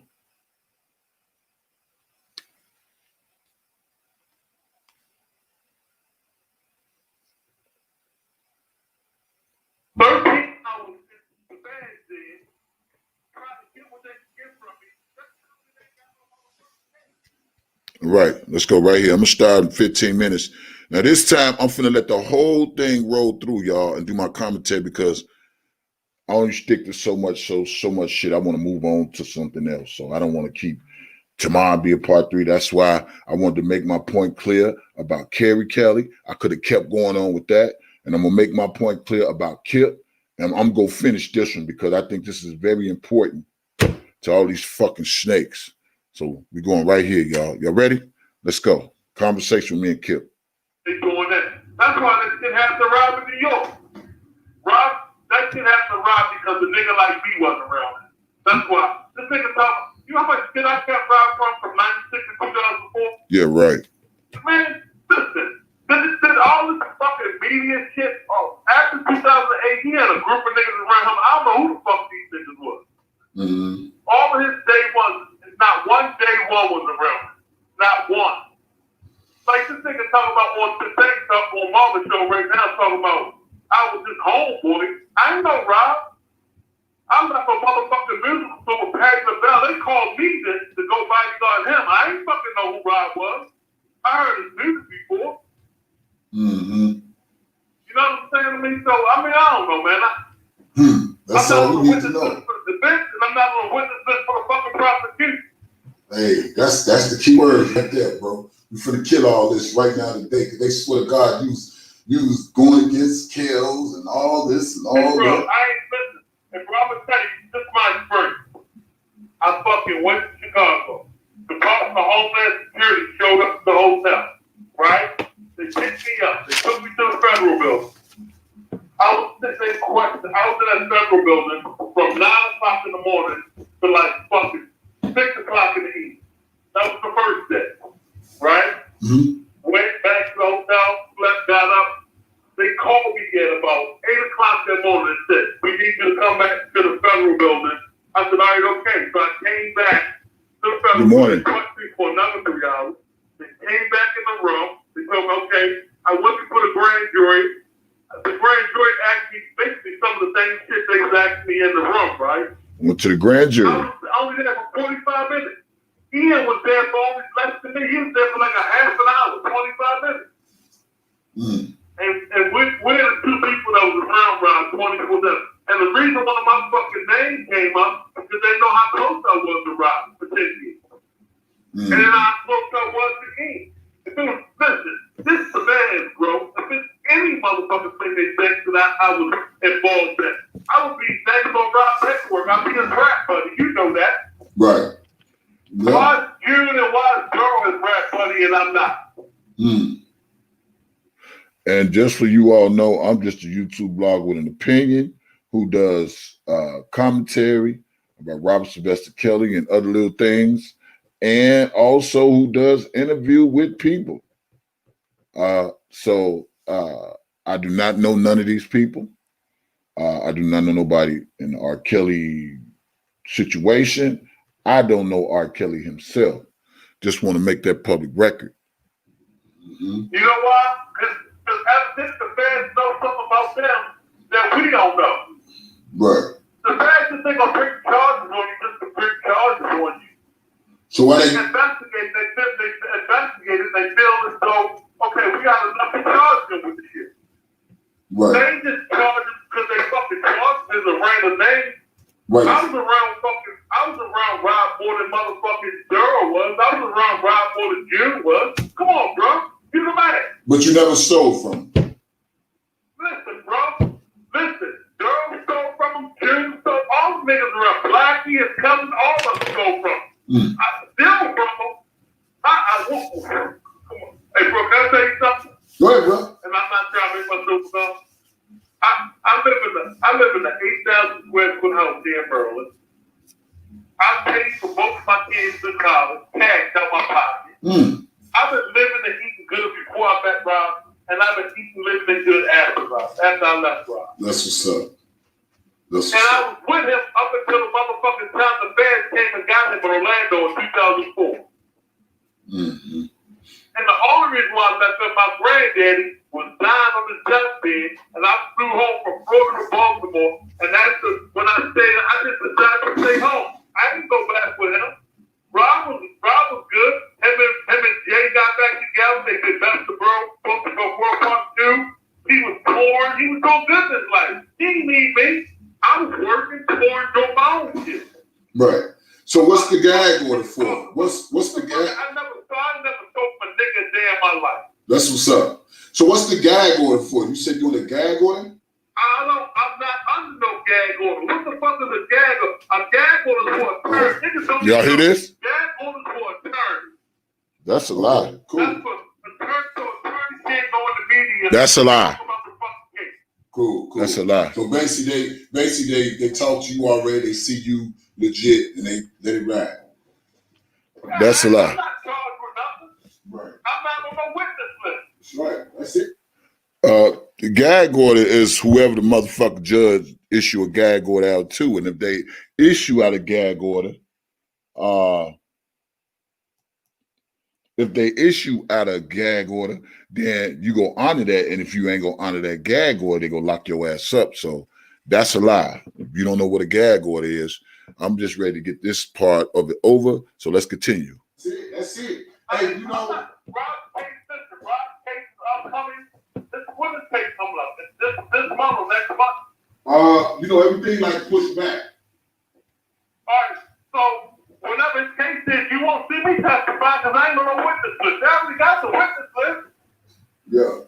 Right. Let's go right here. I'm going to start in 15 minutes. Now, this time, I'm finna let the whole thing roll through, y'all, and do my commentary because I only stick to so much shit. I want to move on to something else. So I don't want to keep tomorrow will be a part 3. That's why I wanted to make my point clear about Kerry Kelly. I could have kept going on with that. And I'm going to make my point clear about Kip. And I'm going to finish this one because I think this is very important to all these fucking snakes. So we're going right here, y'all. Y'all ready? Let's go. Conversation with me and Kip.
They doing that. That's why this shit has to rob in New York. Rob, that shit has to rob because the nigga like me wasn't around. That's why. This nigga talk, you know how much shit I kept robbed from 96 to 2004?
Yeah, right.
Man, listen. Did all this fucking media shit. Oh, after 2008, he had a group of niggas around him. I don't know who the fuck these niggas was.
Mm-hmm.
All of his day ones, not one day one was around him. Not one. Like this nigga talking about on today stuff on Marvin show right now talking about I was just homeboy. I ain't no Rob. I'm not a motherfucking musical store with Patty LaBelle. They called me to go bodyguard him. I ain't fucking know who Rob was. I heard his music before.
Mm-hmm.
You know what I'm saying to me? So, I mean, I don't know, man.
That's all we need to know.
I'm not on the witness list for the defense, and I'm not on the witness list for the fucking prosecution.
Hey, that's the key word right there, bro. We finna kill all this right now today, because they swear to God you was going against kills and all this and all
hey, bro,
that.
I ain't listening. And bro, I'm gonna tell you, this is my experience. I fucking went to Chicago. The Department of Homeland Security showed up at the hotel, right? They picked me up. They took me to the federal building. I was in that federal building from 9 o'clock in the morning to like fucking 6 o'clock in the evening. That was the first day, right?
Mm-hmm.
Went back to the hotel, slept, got up. They called me at about 8 o'clock that morning and said, we need you to come back to the federal building. I said, all right, okay. So I came back to the federal building for another 3 hours. They came back in the room. They told me, okay, I went before the grand jury. The grand jury asked me basically some of the same shit they was asking me in the room, right?
Went to the grand jury.
I was only there for 45 minutes. Ian was there for only less than me. He was there for like a half an hour, 25 minutes.
Mm.
And we're the two people that was around Rob 24/7. And the reason one of my fucking names came up is because they know how close I was to Rob for 10 years.
Mm.
And then how close I was to Ian. If it was, listen, this is the man, bro. If it's any motherfucking thing they think that I was involved in, I would be next on Rob's network. I'd be his rap buddy. You know that.
Right. Yeah.
Why is June and why is Girl his rap buddy and I'm not?
Mm. And just so you all know, I'm just a YouTube blogger with an opinion who does commentary about Robert Sylvester Kelly and other little things, and also who does interview with people. So I do not know none of these people. I do not know nobody in the R. Kelly situation. I don't know R. Kelly himself. Just want to make that public record. Mm-hmm.
You know why? Because ever since the fans know something about them that we don't know.
Right.
The fans just think gonna bring charges on you just to bring charges on you.
So why they
investigate? They feel as though, okay, we got enough to charge them with the shit.
right?
They ain't just charge them because they fucking charge them as a random name.
Right.
I was around Rob more than motherfucking Daryl was. I was around Rob more than June was. Come on, bro. You the man.
But you never stole from him.
Listen, bro. Listen. Daryl stole from him. June stole. All the niggas around. Blackie, his cousins, all of them stole from him.
Mm.
I steal from him. I won't. Come on. Hey, bro, can I tell you something?
Go ahead, bro.
And I'm not trying to make myself stuff. I live in the 8,000 square foot house here in Maryland. I paid for both of my kids in college, cash out my pocket.
Mm.
I've been living and eating good before I met Rob, and I've been eating, living and good after Rob, after I left Rob.
That's what's up. That's what's
And I
up.
was with him up until the motherfucking time the fans came and got him in Orlando in 2004.
Mm-hmm.
And the only reason why I left him, my granddaddy was dying on his deathbed, and I flew home from Florida to Baltimore, and that's when I stayed, I just decided to stay home. I didn't go back with him. Rob was good. Him and Jay got back together. They did Best of World, supposed to go World War II. He was touring. He was doing good in his life. He didn't need me. I was working, touring, doing my own shit.
Right. So what's the gag order for? What's That's what's up. So what's the gag order for? You said you want a gag order?
I'm not under no gag order. What the fuck is a gag order? A gag order is for a turn. Niggas don't
Y'all hear this?
Gag order is for a turn.
That's a lie.
Cool. That's for a turn, so a turn can't go in the media.
That's a lie.
Cool.
That's a lie.
So basically they talk to you already. They see you legit, and they let it ride.
That's a lie.
I'm not charged with nothing.
Right.
I'm not on no witness list.
That's right. That's it.
The gag order is whoever the motherfucking judge issue a gag order out to, and if they issue out a gag order, then you go honor that, and if you ain't gonna honor that gag order, they gonna lock your ass up. So that's a lie. If you don't know what a gag order is, I'm just ready to get this part of it over. So let's continue.
That's it. Hey, you know,
Rob's case is upcoming. This women's case coming up. This month or next month.
you know, everything like pushed back.
All right. So whenever his case is, you won't see me testify because I ain't on no witness list. They already got the witness list.
Yeah.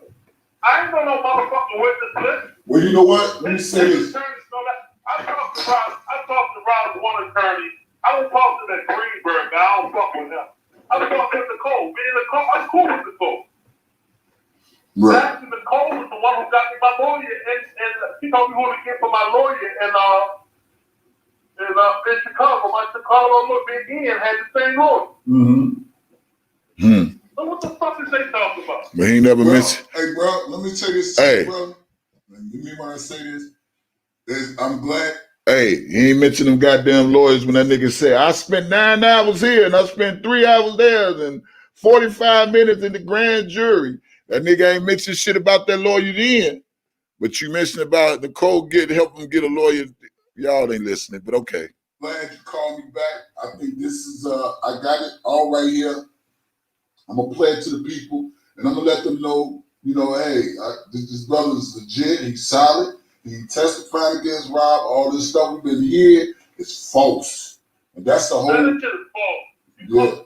I ain't on no motherfucking witness list.
Well, you know what? Let me say this.
I talked to Rob's one attorney. I don't talk to that Greenberg guy. I don't fuck with him. I talk to Nicole. Me and Nicole, I'm cool with Nicole.
Right.
Actually, Nicole was the one who got me my lawyer, and she told me who to get for my lawyer in Chicago. My Chicago lawyer, Big Ian, had the same lawyer. So what the fuck is they talking about?
But he never mentioned.
Hey, bro, let me tell you this, bro. Give me when I say this. I'm glad.
Hey, he ain't mention them goddamn lawyers when that nigga said, I spent 9 hours here and I spent 3 hours there and 45 minutes in the grand jury. That nigga ain't mentioned shit about that lawyer then. But you mentioned about Nicole help him get a lawyer. Y'all ain't listening, but okay.
Glad you called me back. I think this is, I got it all right here. I'm going to play it to the people and I'm going to let them know, you know, hey, this brother is legit. He's solid. He testified against Rob. All this stuff we've been hearing is false. And that's the whole.
That shit is false.
Yeah.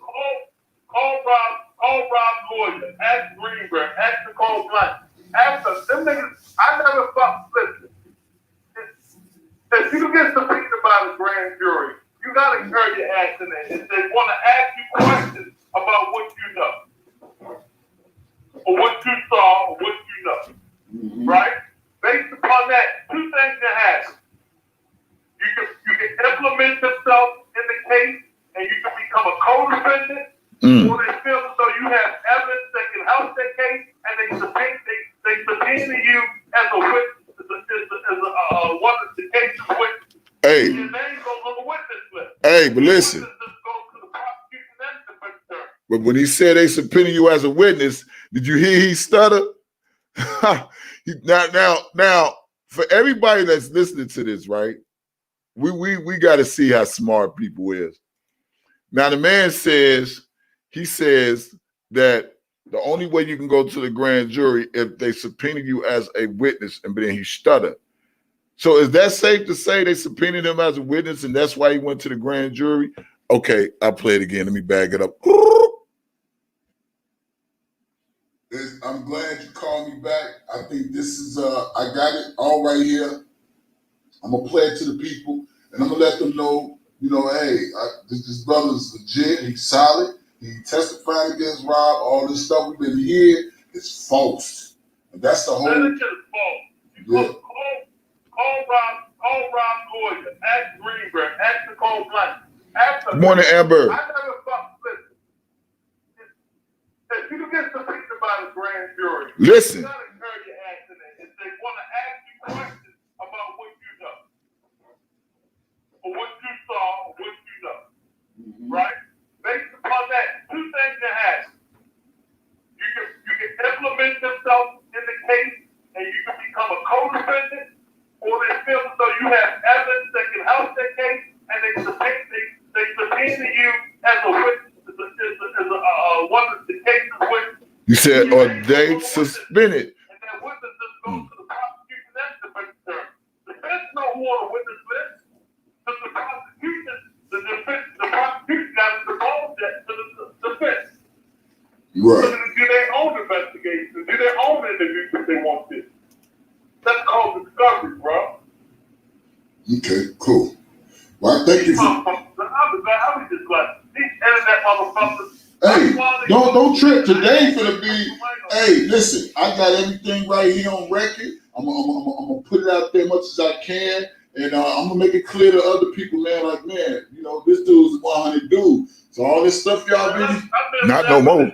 Call Rob's lawyer. Ask Greenberg. Ask Nicole Blank. Ask them niggas. I never fuck. Listen. If you get subpoenaed by the grand jury, you gotta hear your ass in there. If they want to ask you questions about what you know, or what you saw, or what you know, right? Based upon that, two things can happen. You can implement yourself in the case, and you can become a co-defendant, or they feel as though you have evidence that can help their case, and they subpoena you as a witness, as one of the cases witness.
Hey.
Your name goes on the witness list.
Hey, but listen.
Goes to the prosecution and defense attorney.
But when he said they subpoena you as a witness, did you hear he stutter? Now, for everybody that's listening to this, right? We got to see how smart people is. Now, the man says that the only way you can go to the grand jury if they subpoena you as a witness, and then he stuttered. So is that safe to say they subpoenaed him as a witness, and that's why he went to the grand jury? Okay, I'll play it again. Let me bag it up.
I'm glad you called me back. I think this is, I got it all right here. I'm going to play it to the people, and I'm going to let them know, you know, hey, this brother's legit. He's solid. He testified against Rob. All this stuff we've been hearing is false. And that's the whole.
That shit is false.
Yeah.
Call Rob's lawyer. Ask Greenberg. Ask Nicole Blank. Ask
Good morning, Amber.
I never fuck. Listen. If you get subpoenaed by the grand jury,
Listen.
you gotta hear your ass in there. If they want to ask you questions about what you know, or what you saw, or what you know, right? Based upon that, two things can happen. You can implement yourself in the case, and you can become a co-defendant, or they feel as though you have evidence that can help their case, and they subpoena you as a witness, as one of the cases witness.
You said, or they suspended.
And that witness just goes to the prosecution and defense attorney. The defense know who on the witness list. Because the prosecution got to divulge that to the defense.
Right.
So they do their own investigation. them interviews if they want to. That's called discovery, bro.
Okay, cool. Well, thank you for.
I was just like, these internet motherfuckers.
Hey, don't trip. Today gonna be. Hey, listen, I got everything right here on record. I'm gonna put it out there as much as I can, and I'm gonna make it clear to other people, man. Like, man, you know, this dude's a 100 dude. So all this stuff y'all been
not no more.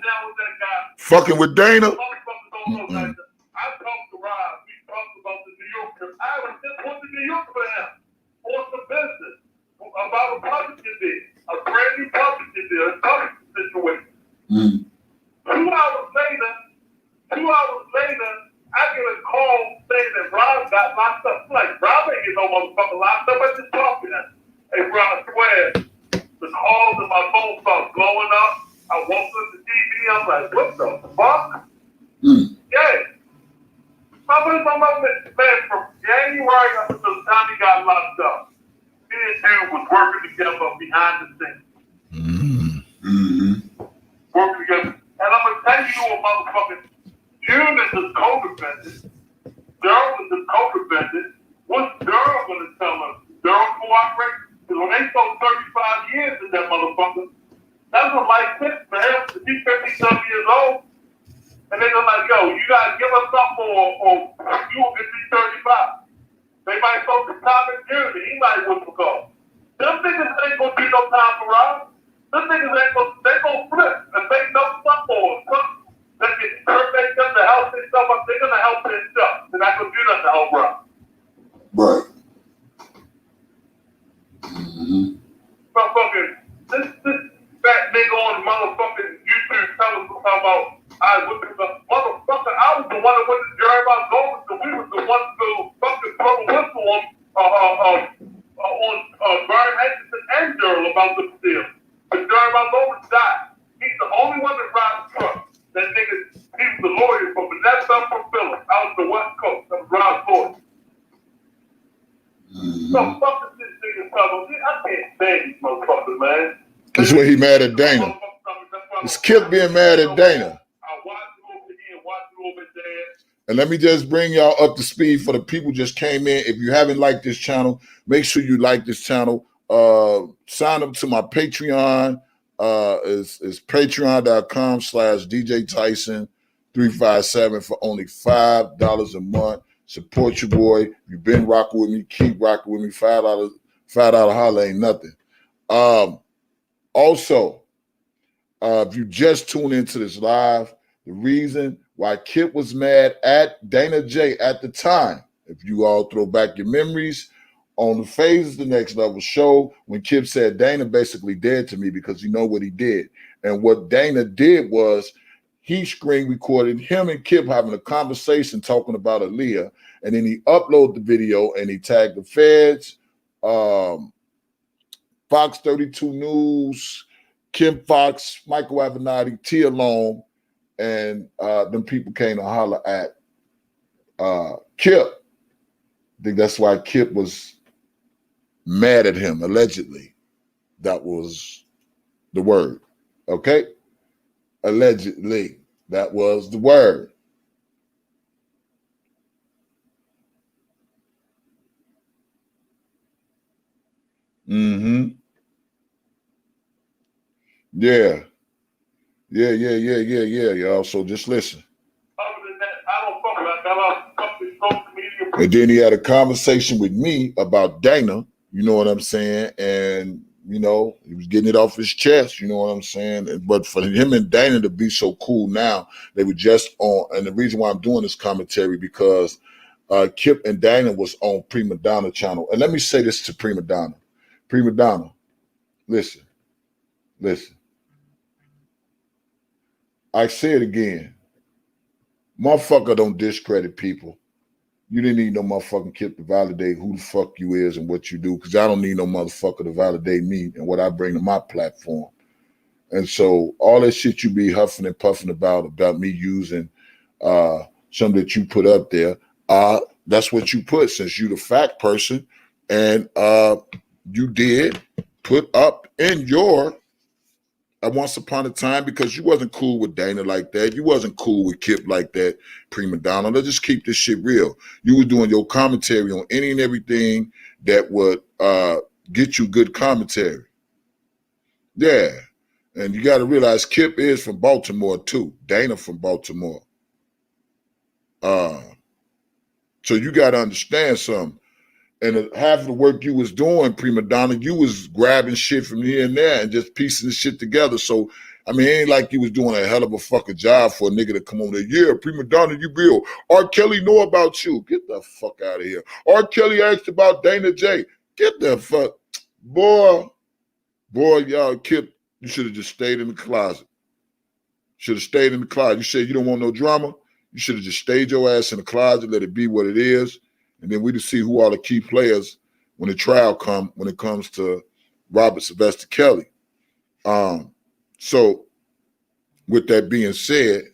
Fucking with Dana.
I talked to Rob. We talked about the New York trip. I was just went to New York for him on some business about a publishing deal, a brand new publishing deal, a publishing situation. 2 hours later, I get a call saying that Rob got locked up. I'm like, Rob ain't get no motherfucker locked up. I just talking to him. Hey, bro, I swear, the calls on my phone start blowing up. I woke up the TV. I'm like, what the fuck? Yeah. My man, from January up until the time he got locked up, me and dude was working together behind the scenes. Working together. And I'm going to tell you a motherfucking June is a co-defendant. Daryl is a co-defendant. What's Daryl going to tell us? Daryl cooperate? Because when they sold 35 years in that motherfucker, that's a life sentence for him. He's 50-something years old. And they're like, yo, you got to give us something or you will get these 35. They might throw the time in June. He might win the call. Them niggas ain't going to do no time for Rob. Them niggas ain't going to flip. If they know something or something that can perfect them to help themselves up, they're going to help themselves. They're not going to do nothing to help Rob.
Right.
Motherfucking, this fat nigga on motherfucking YouTube telling us about motherfucker, I was the one that went to Jerry Van Goldman, so we was the ones to fucking throw the whistle on Brian Atkinson and Daryl about the deal. But Jerry Van Goldman died. He's the only one that rides the truck. That nigga, he was the lawyer for Vanessa from Phillips out of the West Coast. That was Rob's lawyer. So fuck this nigga trouble. I can't stand these motherfuckers, man.
That's why he mad at Dana. It's Kip being mad at Dana. And let me just bring y'all up to speed for the people just came in. If you haven't liked this channel, make sure you like this channel. Sign up to my Patreon. It's patreon.com/DJ Tyson 357 for only $5 a month. Support your boy. You've been rocking with me. Keep rocking with me. $5 holla ain't nothing. Also, if you just tune into this live, the reason why Kip was mad at Dana J at the time, if you all throw back your memories on the Phases the Next Level show, when Kip said Dana basically dead to me because you know what he did. And what Dana did was he screen recorded him and Kip having a conversation talking about ALIYAH, and then he uploaded the video and he tagged the feds, Fox 32 News, Kim Fox, Michael Avenatti, Tia Long, and them people came to holler at Kip. I think that's why Kip was mad at him, allegedly. That was the word, okay? Allegedly, that was the word. Yeah, y'all. So just listen.
Other than that, I don't fuck with that. I fucking social media.
And then he had a conversation with me about Dana, you know what I'm saying? And, you know, he was getting it off his chest, you know what I'm saying? But for him and Dana to be so cool now, they were just on, and the reason why I'm doing this commentary, because Kip and Dana was on Prima Donna channel. And let me say this to Prima Donna. Prima Donna, listen. I say it again. Motherfucker don't discredit people. You didn't need no motherfucking Kip to validate who the fuck you is and what you do, because I don't need no motherfucker to validate me and what I bring to my platform. And so all that shit you be huffing and puffing about me using something that you put up there, that's what you put, since you the fact person, and you did put up in your at once upon a time because you wasn't cool with Dana like that. You wasn't cool with Kip like that, prima donna. Let's just keep this shit real. You was doing your commentary on any and everything that would get you good commentary. Yeah. And you got to realize Kip is from Baltimore too. Dana from Baltimore. So you got to understand something. And half of the work you was doing, prima donna, you was grabbing shit from here and there and just piecing the shit together. So, I mean, it ain't like you was doing a hell of a fucking job for a nigga to come on there. Yeah, prima donna, you real. R. Kelly know about you. Get the fuck out of here. R. Kelly asked about Dana J. Get the fuck. Boy, y'all, Kip, you should have just stayed in the closet. Should have stayed in the closet. You said you don't want no drama. You should have just stayed your ass in the closet, let it be what it is. And then we to see who are the key players when the trial when it comes to Robert Sylvester Kelly. So with that being said,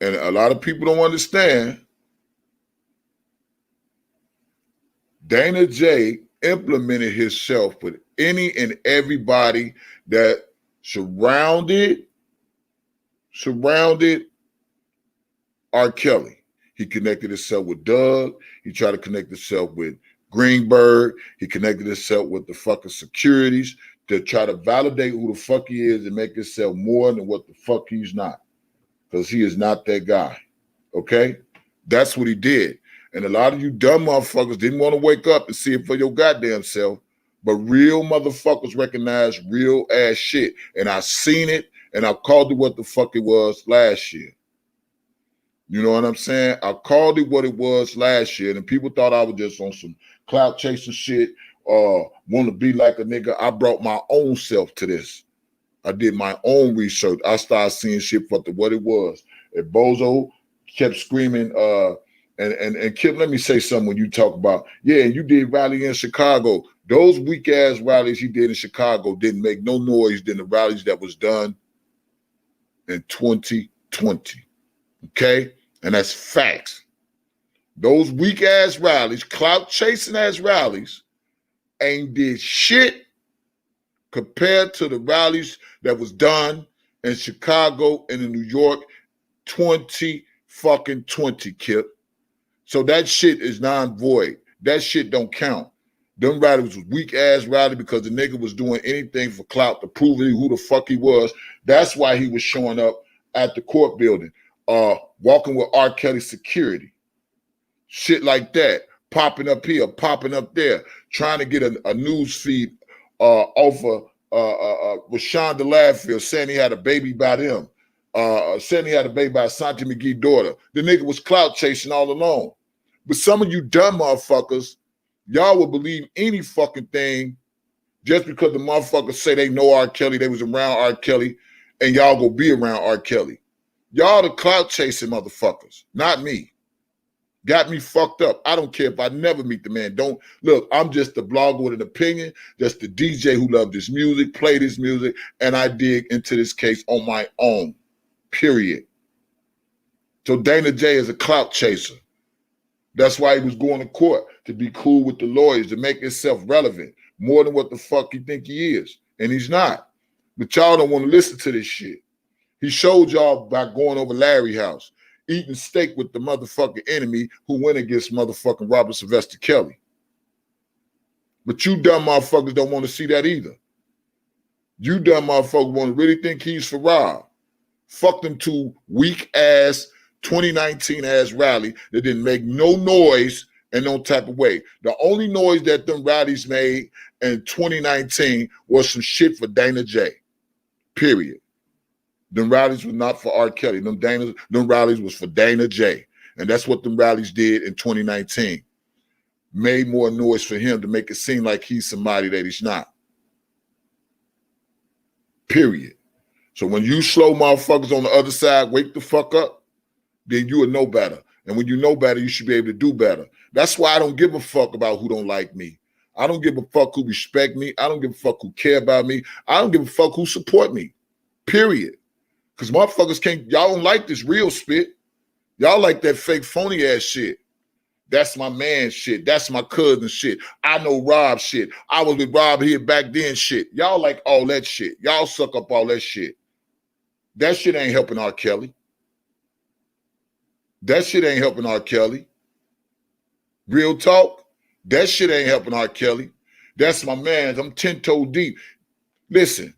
and a lot of people don't understand, Dana J implemented himself with any and everybody that surrounded R. Kelly. He connected himself with Doug. He tried to connect himself with Greenberg. He connected himself with the fucking securities to try to validate who the fuck he is and make himself more than what the fuck he's not. Because he is not that guy. Okay? That's what he did. And a lot of you dumb motherfuckers didn't want to wake up and see it for your goddamn self. But real motherfuckers recognize real ass shit. And I seen it. And I called it what the fuck it was last year. You know what I'm saying? I called it what it was last year. And people thought I was just on some clout chasing shit or want to be like a nigga. I brought my own self to this. I did my own research. I started seeing shit for what it was. And Bozo kept screaming, and Kip, let me say something when you talk about, yeah, you did rally in Chicago. Those weak ass rallies he did in Chicago didn't make no noise than the rallies that was done in 2020. Okay? And that's facts. Those weak ass rallies, clout chasing ass rallies, ain't did shit compared to the rallies that was done in Chicago and in New York 2020, Kip. So that shit is non-void. That shit don't count. Them rallies was weak ass rally because the nigga was doing anything for clout to prove who the fuck he was. That's why he was showing up at the court building, walking with R. Kelly security. Shit like that. Popping up here, popping up there, trying to get a news feed off of Rashawn DeLadfield saying he had a baby by them. Saying he had a baby by Santi McGee's daughter. The nigga was clout chasing all along. But some of you dumb motherfuckers, y'all will believe any fucking thing just because the motherfuckers say they know R. Kelly, they was around R. Kelly, and y'all go be around R. Kelly. Y'all the clout chasing motherfuckers, not me. Got me fucked up. I don't care if I never meet the man. Don't look, I'm just a blogger with an opinion, just a DJ who loved his music, played his music, and I dig into this case on my own. Period. So Dana J is a clout chaser. That's why he was going to court, to be cool with the lawyers, to make himself relevant, more than what the fuck he think he is. And he's not. But y'all don't want to listen to this shit. He showed y'all by going over Larry's house, eating steak with the motherfucking enemy who went against motherfucking Robert Sylvester Kelly. But you dumb motherfuckers don't want to see that either. You dumb motherfuckers want to really think he's for Rob. Fuck them two weak-ass 2019 ass rally that didn't make no noise in no type of way. The only noise that them rallies made in 2019 was some shit for Dana J. Period. Them rallies were not for R. Kelly. Them rallies was for Dana J. And that's what them rallies did in 2019. Made more noise for him to make it seem like he's somebody that he's not. Period. So when you slow motherfuckers on the other side wake the fuck up, then you will know better. And when you know better, you should be able to do better. That's why I don't give a fuck about who don't like me. I don't give a fuck who respect me. I don't give a fuck who care about me. I don't give a fuck who support me. Period. Because motherfuckers y'all don't like this real spit. Y'all like that fake phony ass shit. That's my man shit. That's my cousin shit. I know Rob shit. I was with Rob here back then shit. Y'all like all that shit. Y'all suck up all that shit. That shit ain't helping R. Kelly. That shit ain't helping R. Kelly. Real talk. That shit ain't helping R. Kelly. That's my man. I'm 10 toe deep. Listen,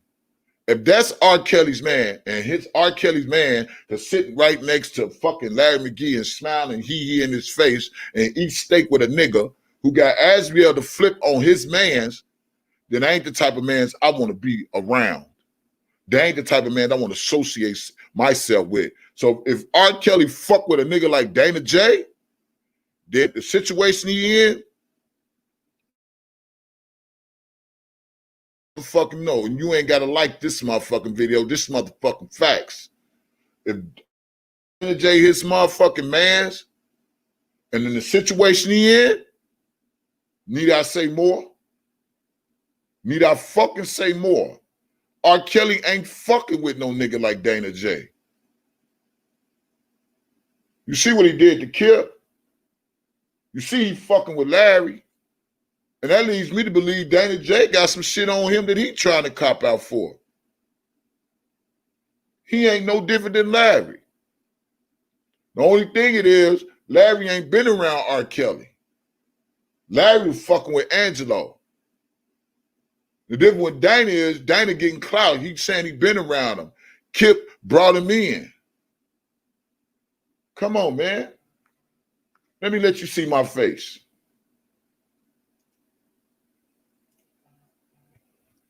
if that's R. Kelly's man and his R. Kelly's man is sitting right next to fucking Larry McGee and smiling he in his face and eat steak with a nigga who got Asriel to flip on his mans, then I ain't the type of mans I want to be around. They ain't the type of man I want to associate myself with. So if R. Kelly fuck with a nigga like Dana J, then the situation he in, fucking know, and you ain't gotta like this motherfucking video. This motherfucking facts. If Dana J his motherfucking mans, and in the situation he in, need I say more? Need I fucking say more? R. Kelly ain't fucking with no nigga like Dana J. You see what he did to Kip? You see he fucking with Larry. And that leads me to believe Dana J got some shit on him that he trying to cop out for. He ain't no different than Larry. The only thing it is, Larry ain't been around R. Kelly. Larry was fucking with Angelo. The difference with Dana is Dana getting clout. He's saying he been around him. Kip brought him in. Come on, man. Let me let you see my face.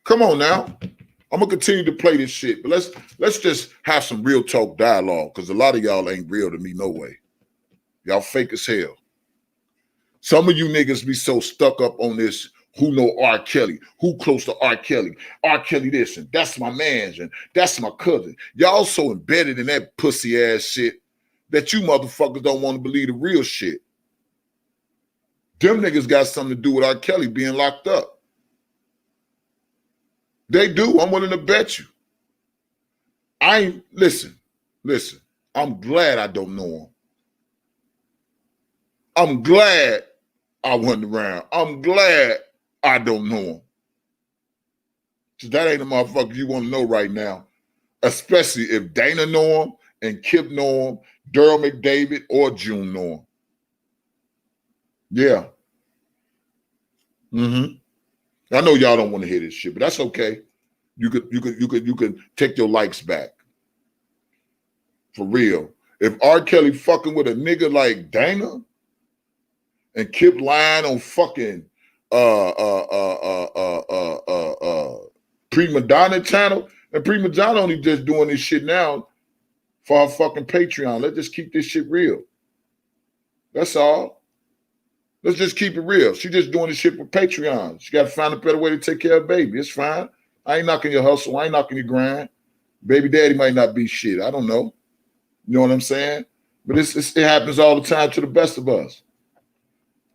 Come on now. I'm gonna continue to play this shit, but let's just have some real talk dialogue, because a lot of y'all ain't real to me no way. Y'all fake as hell. Some of you niggas be so stuck up on this, who know R. Kelly, who close to R. Kelly this, and that's my man's, and that's my cousin. Y'all so embedded in that pussy ass shit that you motherfuckers don't want to believe the real shit. Them niggas got something to do with R. Kelly being locked up. They do. I'm willing to bet you. Listen. I'm glad I don't know him. I'm glad I wasn't around. I'm glad I don't know him. Because that ain't a motherfucker you want to know right now. Especially if Dana know him and Kip know him, Daryl McDavid or June know him. Yeah. I know y'all don't want to hear this shit, but that's okay. You could take your likes back. For real. If R. Kelly fucking with a nigga like Dana and Kip lying on fucking Prima Donna channel, and Prima Donna only just doing this shit now for her fucking Patreon. Let's just keep this shit real. That's all. Let's just keep it real. She just doing this shit for Patreon. She got to find a better way to take care of baby. It's fine. I ain't knocking your hustle. I ain't knocking your grind. Baby daddy might not be shit. I don't know. You know what I'm saying? But it happens all the time to the best of us.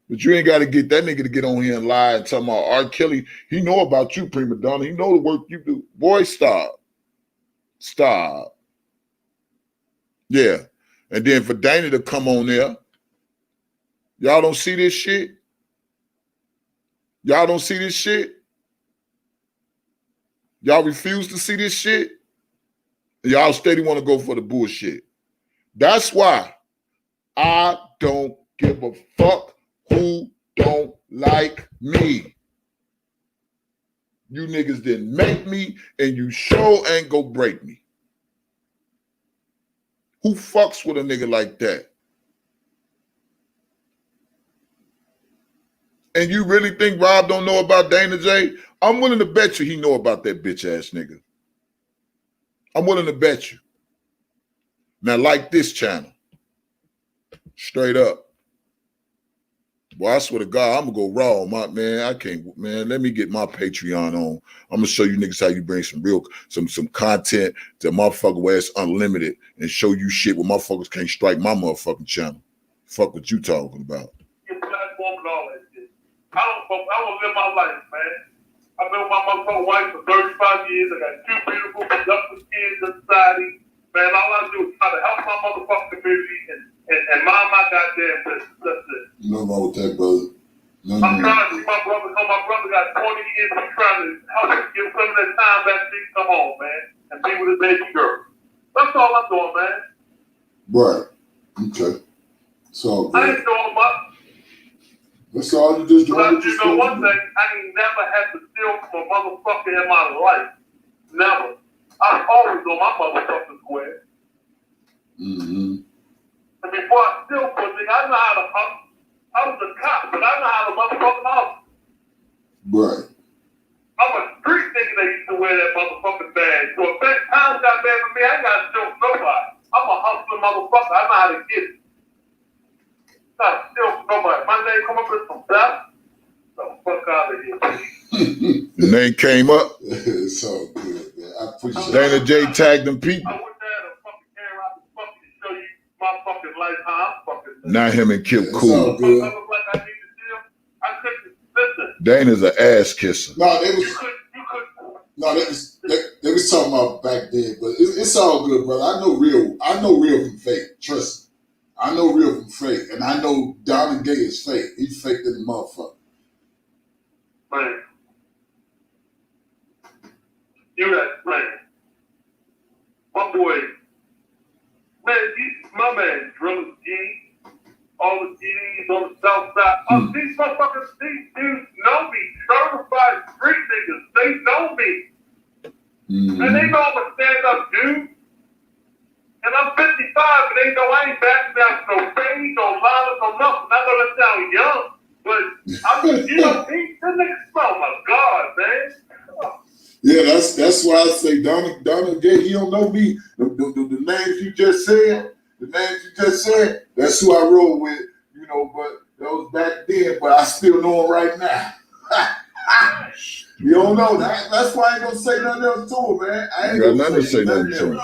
But you ain't got to get that nigga to get on here and lie and tell about R. Kelly. He know about you, Prima Donna. He know the work you do. Boy, stop. Stop. Yeah. And then for Dana to come on there, y'all don't see this shit? Y'all don't see this shit? Y'all refuse to see this shit? Y'all steady want to go for the bullshit. That's why I don't give a fuck who don't like me. You niggas didn't make me, and you sure ain't go break me. Who fucks with a nigga like that? And you really think Rob don't know about Dana J? I'm willing to bet you he know about that bitch ass nigga. I'm willing to bet you. Now, like this channel. Straight up. Boy, I swear to God, I'm gonna go raw. I can't, man. Let me get my Patreon on. I'm gonna show you niggas how you bring some content to motherfucker where it's unlimited and show you shit where motherfuckers can't strike my motherfucking channel. Fuck what you talking about.
Platform and all that shit. I don't live my life, man. I've been with my motherfucking wife for 35 years. I got two beautiful, productive kids in society. Man, all I do is try to help my motherfucking community and And mom, my goddamn business. That's it.
No wrong with that, brother. No,
I'm trying to see my brother come. My brother got 20 years. I'm trying to help him give some of that time back so he can come home, man, and be with his baby girl. That's all I'm doing, man.
Right. Okay. So
I ain't doing much.
that's all you just doing.
But you know one thing, I ain't never had to steal from a motherfucker in my life. Never. I'm always on my motherfucking square.
Mm-hmm.
And before I steal pussy, I know how to hustle. I was a cop, but I know how to motherfucking hustle.
Right.
I'm a street nigga that used to wear that motherfucking badge. So if that time got bad for me, I ain't got to steal from nobody. I'm a hustling motherfucker. I know how to get it. Not steal from nobody. My name come up with some stuff. The fuck out of here.
The name came up.
It's all good, man. I appreciate it.
Dana J tagged them people.
I went there to fucking carry out the fucking to show you my fucking life, how I'm fucking living.
Now him and Kip
It's all
cool.
good.
I look like I need to steal. I couldn't listen.
Dana's an ass kisser.
No, they was
You could.
no, they was talking about back then, but it's all good, brother. I know real from fake. Trust me. I know real from fake, and I know Donald Gay is fake. He's fake than the motherfucker.
Man. You that man. My boy. Man, my man drilling G. All the GDs on the south side. Oh, these motherfuckers, these dudes know me. Certified street niggas. They know me.
Mm-hmm.
And they know I'm a stand-up dude. And I'm 55, and they know I ain't backing down for no fade, no line, no nothing. I know that sound young, but I mean, you know, these niggas, oh my God, man.
Yeah, that's why I say Donald Gay. He don't know me. The names you just said, that's who I roll with. You know, but that was back then. But I still know him right now. You don't know that. That's why I ain't gonna say nothing else to him, man. I ain't
Got
gonna
nothing to say nothing to him.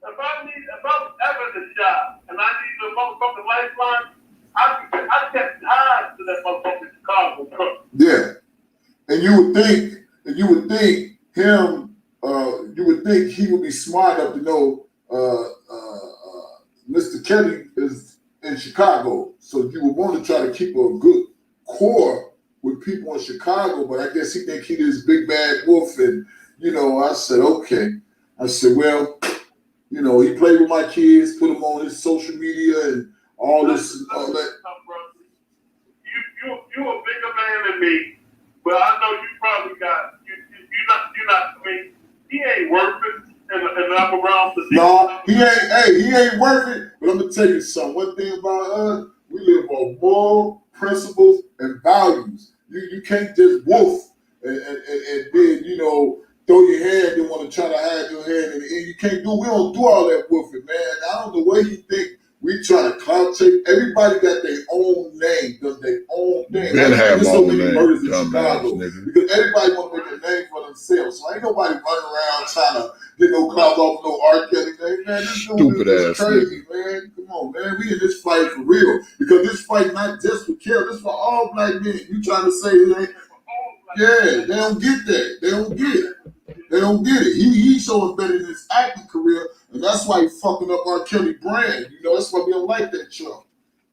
If I was ever in the shop and I need a motherfucking lifeline, I kept ties to that motherfucking Chicago truck.
Yeah, and you would think him. You would think he would be smart enough to know Mr. Kelly is in Chicago, so you would want to try to keep a good core with people in Chicago. But I guess he think he this big bad wolf, and you know, I said okay. I said, well, you know, he played with my kids, put them on his social media and all this, all that.
You a bigger man than me, but I know you probably got you're not. I mean, he ain't worth it in the upper realm.
No, he ain't. Hey, he ain't worth it. But I'm gonna tell you something. One thing about us, we live on moral principles and values. You can't just wolf and then you know throw your hand and want to try to hide your hand, and you can't do. We don't do all that wolfing, man. I don't know what you think. We try to clout chase. Everybody got their own name, does their own thing.
Ben have
There's
my
so
own
many
name,
murders in
dumbass
Chicago
nigga.
because everybody want to make a name for themselves. So ain't nobody running around trying to get no clout off no R. Kelly thing, man. This
Stupid
dude is
ass
crazy, man. Come on, man. We in this fight for real because this fight not just for Kelly. This for all black men. You trying to say it ain't? Yeah, they don't get that. They don't get it. They don't get it. He's showing better in his acting career, and that's why he's fucking up R. Kelly brand. You know, that's why we don't like that show.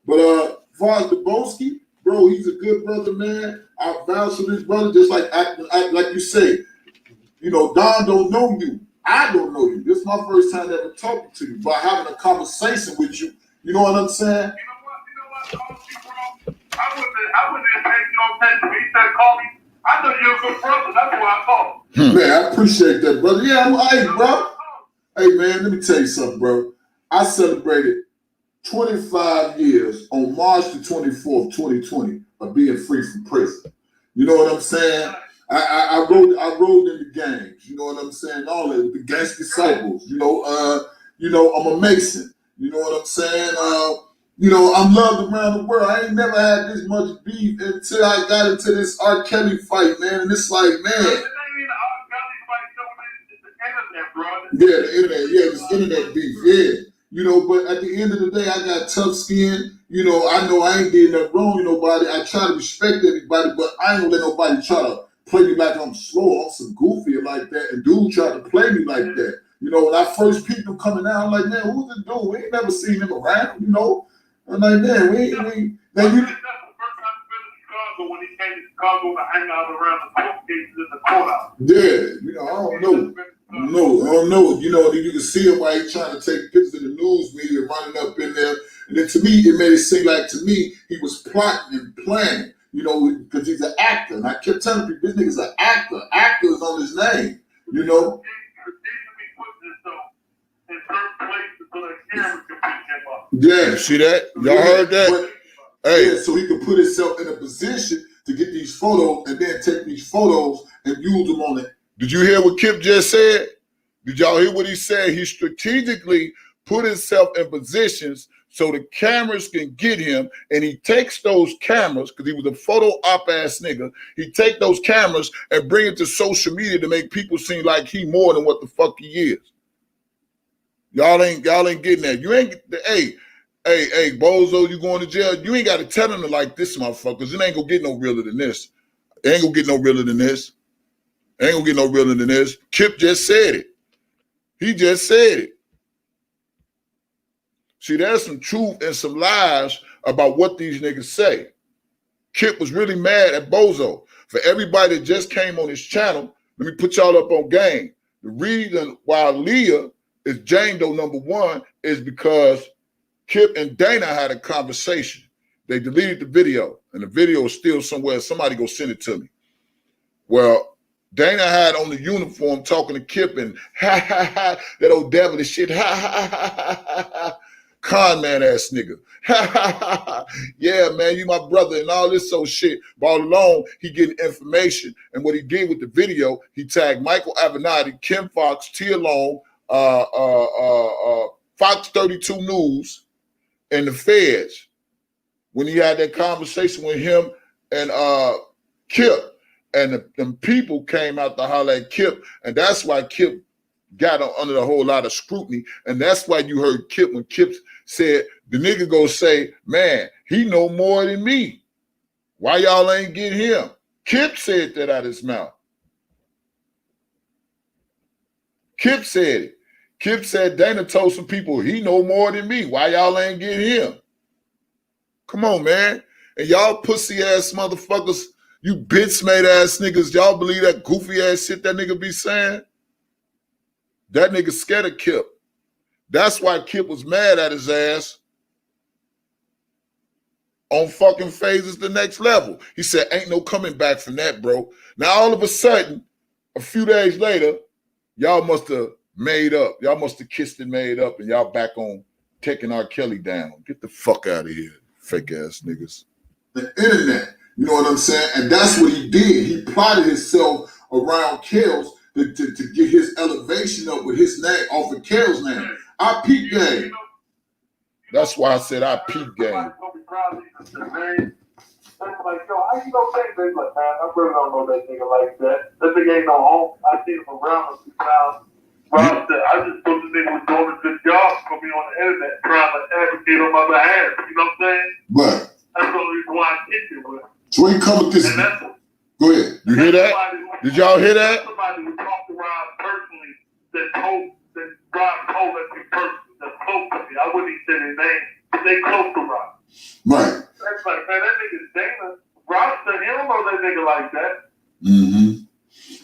But as far as Dubowski, bro, he's a good brother, man. I vouch for this brother, just like like you say. You know, Don don't know you. I don't know you. This is my first time ever talking to you, by having a conversation with you. You know what I'm saying?
You know what, bro? I wouldn't have paid no attention. He said, call me. I know you're a good brother. That's why I called.
Man, I appreciate that, brother. Yeah, hey, bro. Hey, man, let me tell you something, bro. I celebrated 25 years on March the 24th, 2020, of being free from prison. You know what I'm saying? I rode in the gangs. You know what I'm saying? All that, the Gangsta Disciples. You know, I'm a Mason. You know what I'm saying? You know, I'm loved around the world. I ain't never had this much beef until I got into this R. Kelly fight, man. And it's like, man. Yeah, the internet. Yeah, this internet beef. Yeah. You know, but at the end of the day, I got tough skin. You know I ain't did nothing wrong to nobody. I try to respect everybody, but I ain't gonna let nobody try to play me like I'm slow. I'm some goofy like that. And dude tried to play me like that. You know, when I first peeped him coming out, I'm like, man, who's this dude? We ain't never seen him around, you know. I'm like, man, we
That's
you.
the first time I've been in Chicago when he came to Chicago to hang out around the court cases in the courthouse.
Yeah, you know, I don't know. I don't know. You know, you can see him while he's trying to take pictures in the news media, running up in there. And then to me, it made it seem like to me he was plotting and planning, you know, because he's an actor. And I kept telling people, this nigga's an actor. Actor is on his name, you know.
Yeah, see that? Y'all heard that?
But,
hey,
yeah, so he could put himself in a position to get these photos and then take these photos and use them on it.
Did you hear what Kip just said? Did y'all hear what he said? He strategically put himself in positions so the cameras can get him, and he takes those cameras, because he was a photo op ass nigga, he take those cameras and bring it to social media to make people seem like he more than what the fuck he is. Y'all ain't getting that. You ain't, hey, Bozo, you going to jail? You ain't got to tell them to like this, motherfuckers. It ain't gonna get no realer than this. It ain't gonna get no realer than this. It ain't gonna get no realer than this. Kip just said it. He just said it. See, there's some truth and some lies about what these niggas say. Kip was really mad at Bozo. For everybody that just came on his channel, let me put y'all up on game. The reason why ALIYAH is JANE DOE #1 is because Kip and Dana had a conversation. They deleted the video, and the video is still somewhere. Somebody go send it to me. Well, Dana had on the uniform talking to Kip and that old devilish shit, con man ass nigga. Yeah, man, you my brother and all this so shit. But all along, he getting information. And what he did with the video, he tagged Michael Avenatti, Kim Fox, Tia Long, Fox 32 News, and the feds when he had that conversation with him and Kip. And them people came out to holler at Kip, and that's why Kip got under a whole lot of scrutiny. And that's why you heard Kip when Kip said, the nigga go say, man, he know more than me. Why y'all ain't get him? Kip said that out of his mouth. Kip said it. Kip said Dana told some people he know more than me. Why y'all ain't get him? Come on, man. And y'all pussy ass motherfuckers, you bitch made ass niggas, y'all believe that goofy ass shit that nigga be saying? That nigga scared of Kip. That's why Kip was mad at his ass on fucking Phases the Next Level. He said, ain't no coming back from that, bro. Now, all of a sudden, a few days later, y'all must have made up. Y'all must have kissed and made up, and y'all back on taking R. Kelly down. Get the fuck out of here, fake ass niggas.
The internet, you know what I'm saying? And that's what he did. He plotted himself around Kells to get his elevation up with his name off of Kells' name. I peep game.
That's why I said I peep game.
I'm like, yo, how you gonna say things like that? I really don't know that nigga like that. That nigga ain't no home. I seen him around a few times. Rob said, I just thought the nigga was doing a good job for me on the internet, trying to advocate on my behalf. You know what I'm saying?
But
that's the only reason why I kicked it with him.
So he come with this. Go ahead.
You hear that? Did y'all hear that?
Somebody who talked to Rob personally that Rob told us me personally, that's close to me. I wouldn't even say their name, but they close to Rob.
Right.
That's like, man, that nigga's Dana. Rob said he don't know that nigga like that.
Mm-hmm.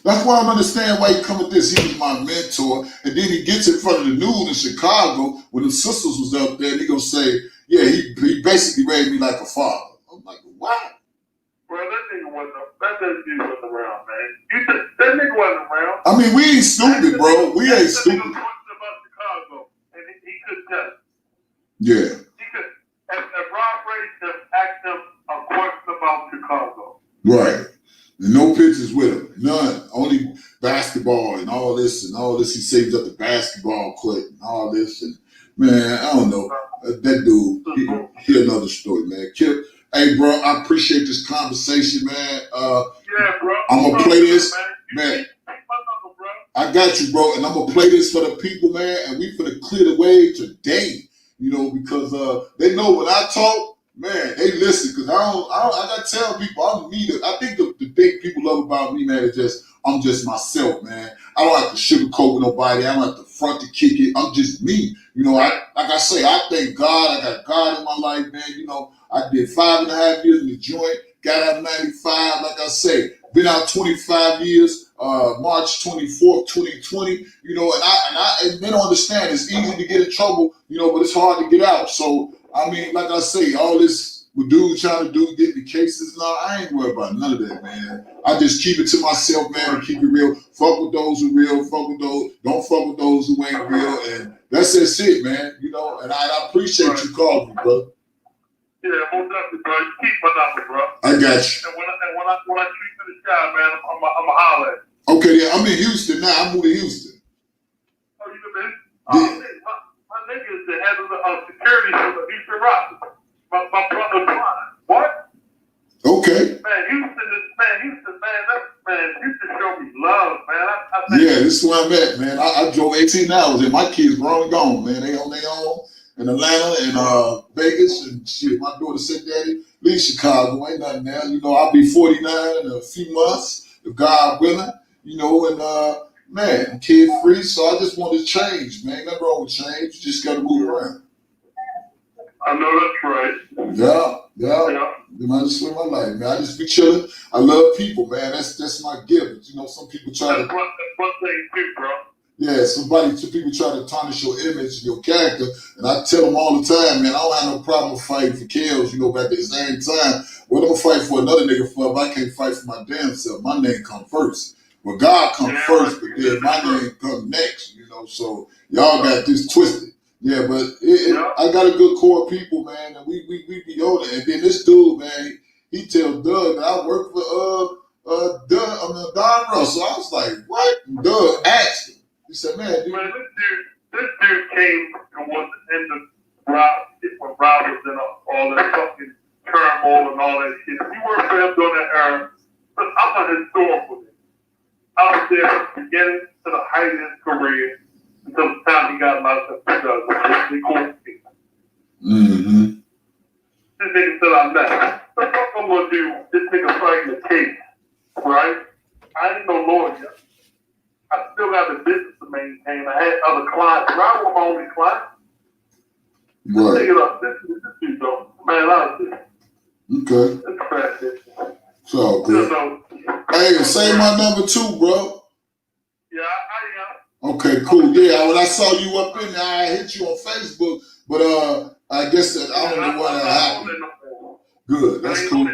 That's why I don't understand why he come with this. He was my mentor, and then he gets in front of the news in Chicago when the sisters was up there, and he gonna say, yeah, he basically raised me like a father. I'm like, what?
Bro, that nigga wasn't around, man. That nigga wasn't around.
I mean, we ain't stupid, bro. We ain't stupid.
He about Chicago, and he couldn't tell it.
Yeah.
He could. If Rob raised him, asked him a question about Chicago.
Right. And no pictures with him. None. Only basketball and all this and all this. He saves up the basketball court and all this. And man, I don't know. That dude, he another story, man. Kip, hey, bro, I appreciate this conversation, man.
Yeah, bro.
I'm going to play this. Man,
Bro.
I got you, bro. And I'm going to play this for the people, man. And we finna clear the way today. You know, because they know when I talk, man, they listen. Because I got to tell people I'm me. I think the thing people love about me, man, is just I'm just myself, man. I don't have to sugarcoat with nobody. I don't have to front to kick it. I'm just me. You know, like I say, I thank God. I got God in my life, man. You know, I did 5.5 years in the joint. Got out 95, like I say. Been out 25 years. March 24th, 2020. You know, and they don't understand. It's easy to get in trouble, you know, but it's hard to get out. So I mean, like I say, all this with dudes trying to do get the cases and all, I ain't worried about none of that, man. I just keep it to myself, man, and keep it real. Fuck with those who real, fuck with those, don't fuck with those who ain't real, and that's it, man. You know, and I appreciate you calling me, bro.
Yeah, most definitely, bro. You keep my number, bro.
I got you.
And when I treat you to the shop, man, I'm a holler at you.
Okay, yeah, I'm in Houston now. I moved to Houston.
Oh, you been?
Yeah.
My nigga is the head of the security for the Houston Rockets. My brother's mine. What?
Okay.
Man, Houston, Houston showed me love, man.
Yeah, this is where I'm at, man. I drove 18 hours and my kids grown and gone, man. They on their own in Atlanta and Vegas and shit. My daughter said, Daddy, leave Chicago. Ain't nothing there. You know, I'll be 49 in a few months, if God willing, you know, and man, I'm kid free, so I just want to change, man. Nothing wrong with change. You just gotta move around.
I know that's right.
Yeah. I just live my life, man. I just be chilling. I love people, man. That's my gift. You know, some people try
that's one thing too, bro.
Yeah, some people try to tarnish your image and your character, and I tell them all the time, man, I don't have no problem fighting for kills, you know, but at the same time, what I'm gonna fight for another nigga for if I can't fight for my damn self? My name come first. Well, God come first, but then my name come next, you know, so y'all got this twisted. Yeah, but I got a good core of people, man, and we be on it. And then this dude, man, he tells Doug that I work for Don Russell. I was like, what? Doug asked him. He said, man,
this dude came and was in the Rob was in all that fucking turmoil and all that shit. You worked for him during that era. But I'm a historical nigga. I was there from the beginning to the height of his career until the time he got locked up in the court.
Mm-hmm.
This nigga said I left. What the fuck I'm gonna do? This nigga fighting the case, right? I ain't no lawyer. I still got a business to maintain. I had other clients. I was my only client.
Right.
This dude though. Man, I was just.
Okay.
It's crap.
So good. Hey, say my number too, bro.
Yeah, I am.
Okay, cool. Yeah, when I saw you up in there, I hit you on Facebook, but I guess that I don't know what happened. Good. That's cool.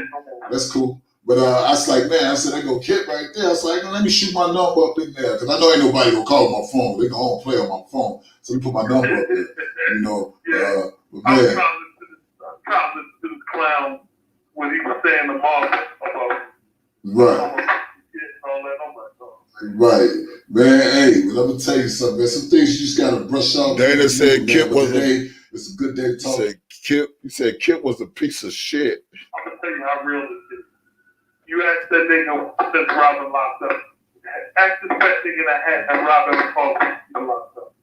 That's cool. But I was like, man, I said, they go Kip right there. I was like, let me shoot my number up in there. Because I know ain't nobody going to call my phone. They going to play on my phone. So we put my number up there. You know, but man.
I was trying to this clown when he was saying the market about
right. Right. Man, hey, but let me tell you something, man. Some things you just got to brush off.
Dana said Kip was
it's a good day to talk.
He said Kip was a piece of shit.
I'm going to tell you how real this is. You asked that nigga since Robin locked up. Ask this fat nigga that had Robin called him locked up.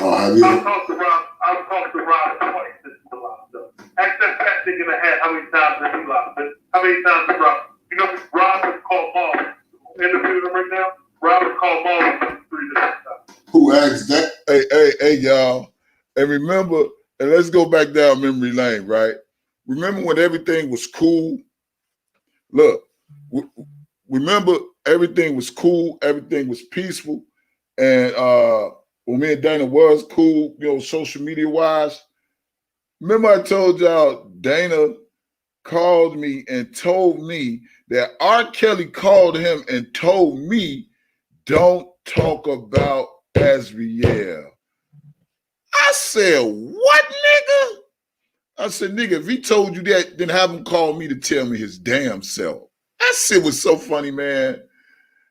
Oh, have you?
I've talked to Robin twice since he locked up. Ask that fat nigga that had how many times that he locked up. How many times did Robin? You know, Robin called Marvin. Interviewing him right now. Robin called Marvin 3 different times.
Who asked that?
Hey, y'all. And remember, and let's go back down memory lane, right? Remember when everything was cool? Look, remember everything was cool, everything was peaceful, and when me and Dana was cool, you know, social media wise. Remember I told y'all Dana called me and told me that R. Kelly called him and told me, don't talk about Azriel. I said, what, nigga? I said, nigga, if he told you that, then have him call me to tell me his damn self. That shit was so funny, man.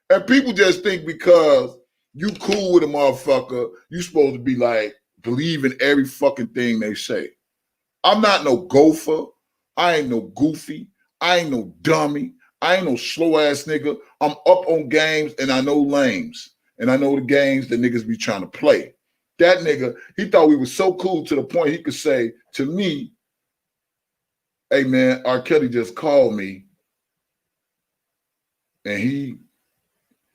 And people just think because you cool with a motherfucker, you supposed to be like, believe in every fucking thing they say. I'm not no gopher. I ain't no goofy. I ain't no dummy. I ain't no slow ass nigga. I'm up on games and I know lanes. And I know the games that niggas be trying to play. That nigga, he thought we were so cool to the point he could say to me, hey man, R. Kelly just called me and he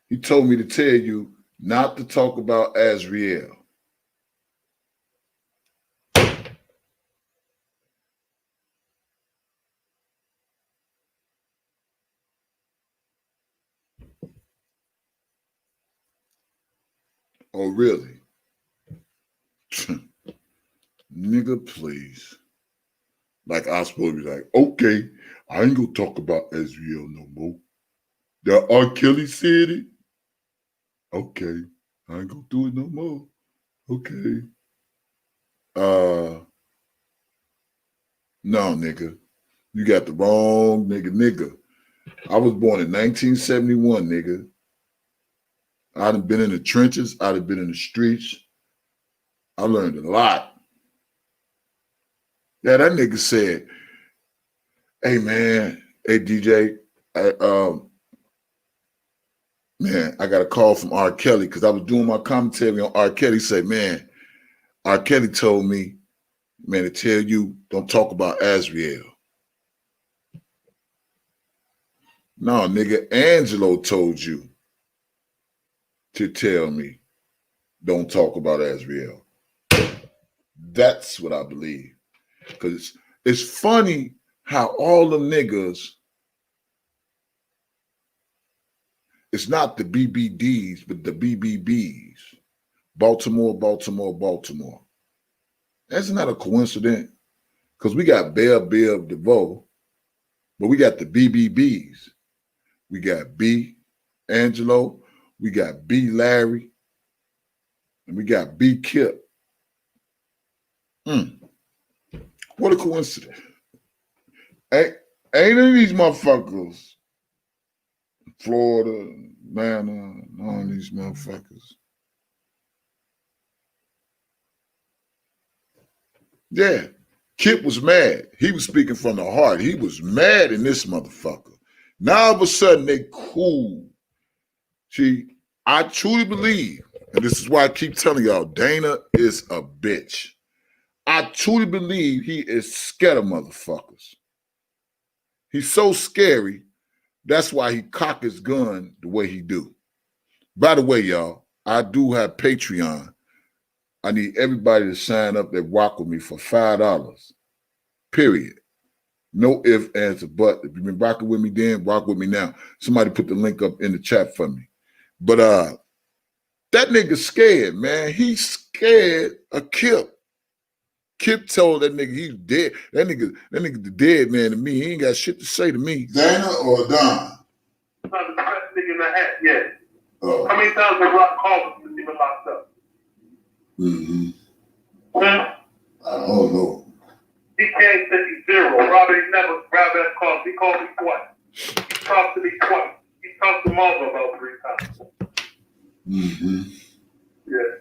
He told me to tell you not to talk about Azriel. Oh, really? Nigga, please. Like I was supposed to be like, okay, I ain't gonna talk about Azriel no more. That R. Kelly said it. Okay, I ain't gonna do it no more. Okay. No, nigga. You got the wrong nigga. I was born in 1971, nigga. I'd have been in the trenches. I'd have been in the streets. I learned a lot. Yeah, that nigga said, hey, man, hey, DJ, man, I got a call from R. Kelly because I was doing my commentary on R. Kelly. He said, man, R. Kelly told me, man, to tell you, don't talk about Azriel. No, nigga, Angelo told you to tell me, don't talk about Azriel. That's what I believe. Because it's funny how all the niggas, it's not the BBDs, but the BBBs. Baltimore. That's not a coincidence. Because we got Bill DeVoe, but we got the BBBs. We got B. Angelo, we got B. Larry, and we got B. Kip. What a coincidence. Ain't any of these motherfuckers, Florida, Atlanta, all these motherfuckers. Yeah, Kip was mad. He was speaking from the heart. He was mad in this motherfucker. Now all of a sudden they cool. See, I truly believe, and this is why I keep telling y'all, Dana is a bitch. I truly believe he is scared of motherfuckers. He's so scary, that's why he cock his gun the way he do. By the way, y'all, I do have Patreon. I need everybody to sign up that rock with me for $5. Period. No ifs, ands, or buts. If you've been rocking with me then, rock with me now. Somebody put the link up in the chat for me. But that nigga scared, man. He's scared of Kip. Kip told that nigga he's dead. That nigga the dead man to me. He ain't got shit to say to me.
Dana or Don?
Not the best nigga in the hat yet.
Oh.
How many times have Rock Carver been even locked up?
Mm-hmm.
Huh?
I don't know.
He can't say he's zero. Robert never grabbed that call. He called me twice. He talked to me twice. He talked to Marva about 3 times.
Mm-hmm.
Yeah.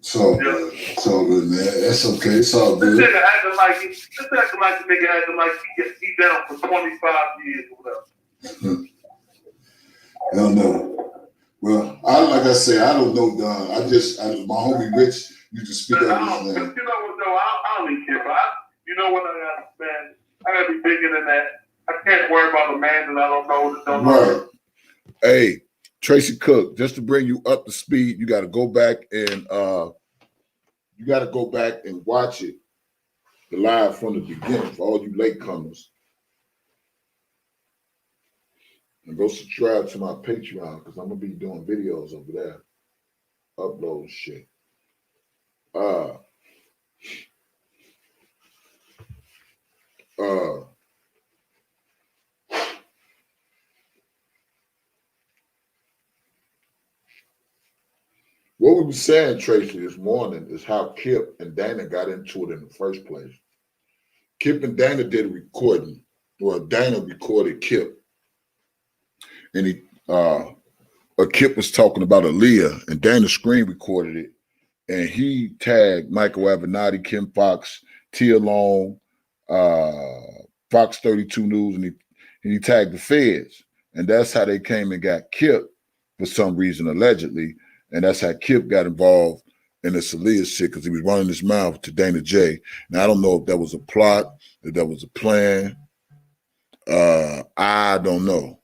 So good. So good, man. That's okay. It's all
This
good.
nigga acting like the nigga acting like he down for 25 years or whatever.
I don't know. Well, like I say, I don't know Don. My homie Rich used to speak
But
out his name.
you know what though? I don't even care. You know what I got, man? I gotta be bigger than that. I can't worry about a man that I don't know that don't know.
Right.
Hey, Tracy Cook, just to bring you up to speed, you got to go back and watch it live from the beginning for all you latecomers. And go subscribe to my Patreon because I'm gonna be doing videos over there, uploading shit. What we were saying, Tracy, this morning is how Kip and Dana got into it in the first place. Kip and Dana did a recording. Well, Dana recorded Kip. And Kip was talking about ALIYAH, and Dana screen recorded it. And he tagged Michael Avenatti, Kim Fox, Tia Long, Fox 32 News, and he tagged the feds. And that's how they came and got Kip for some reason, allegedly. And that's how Kip got involved in this ALIYAH shit because he was running his mouth to Dana J. Now, I don't know if that was a plot, if that was a plan. I don't know.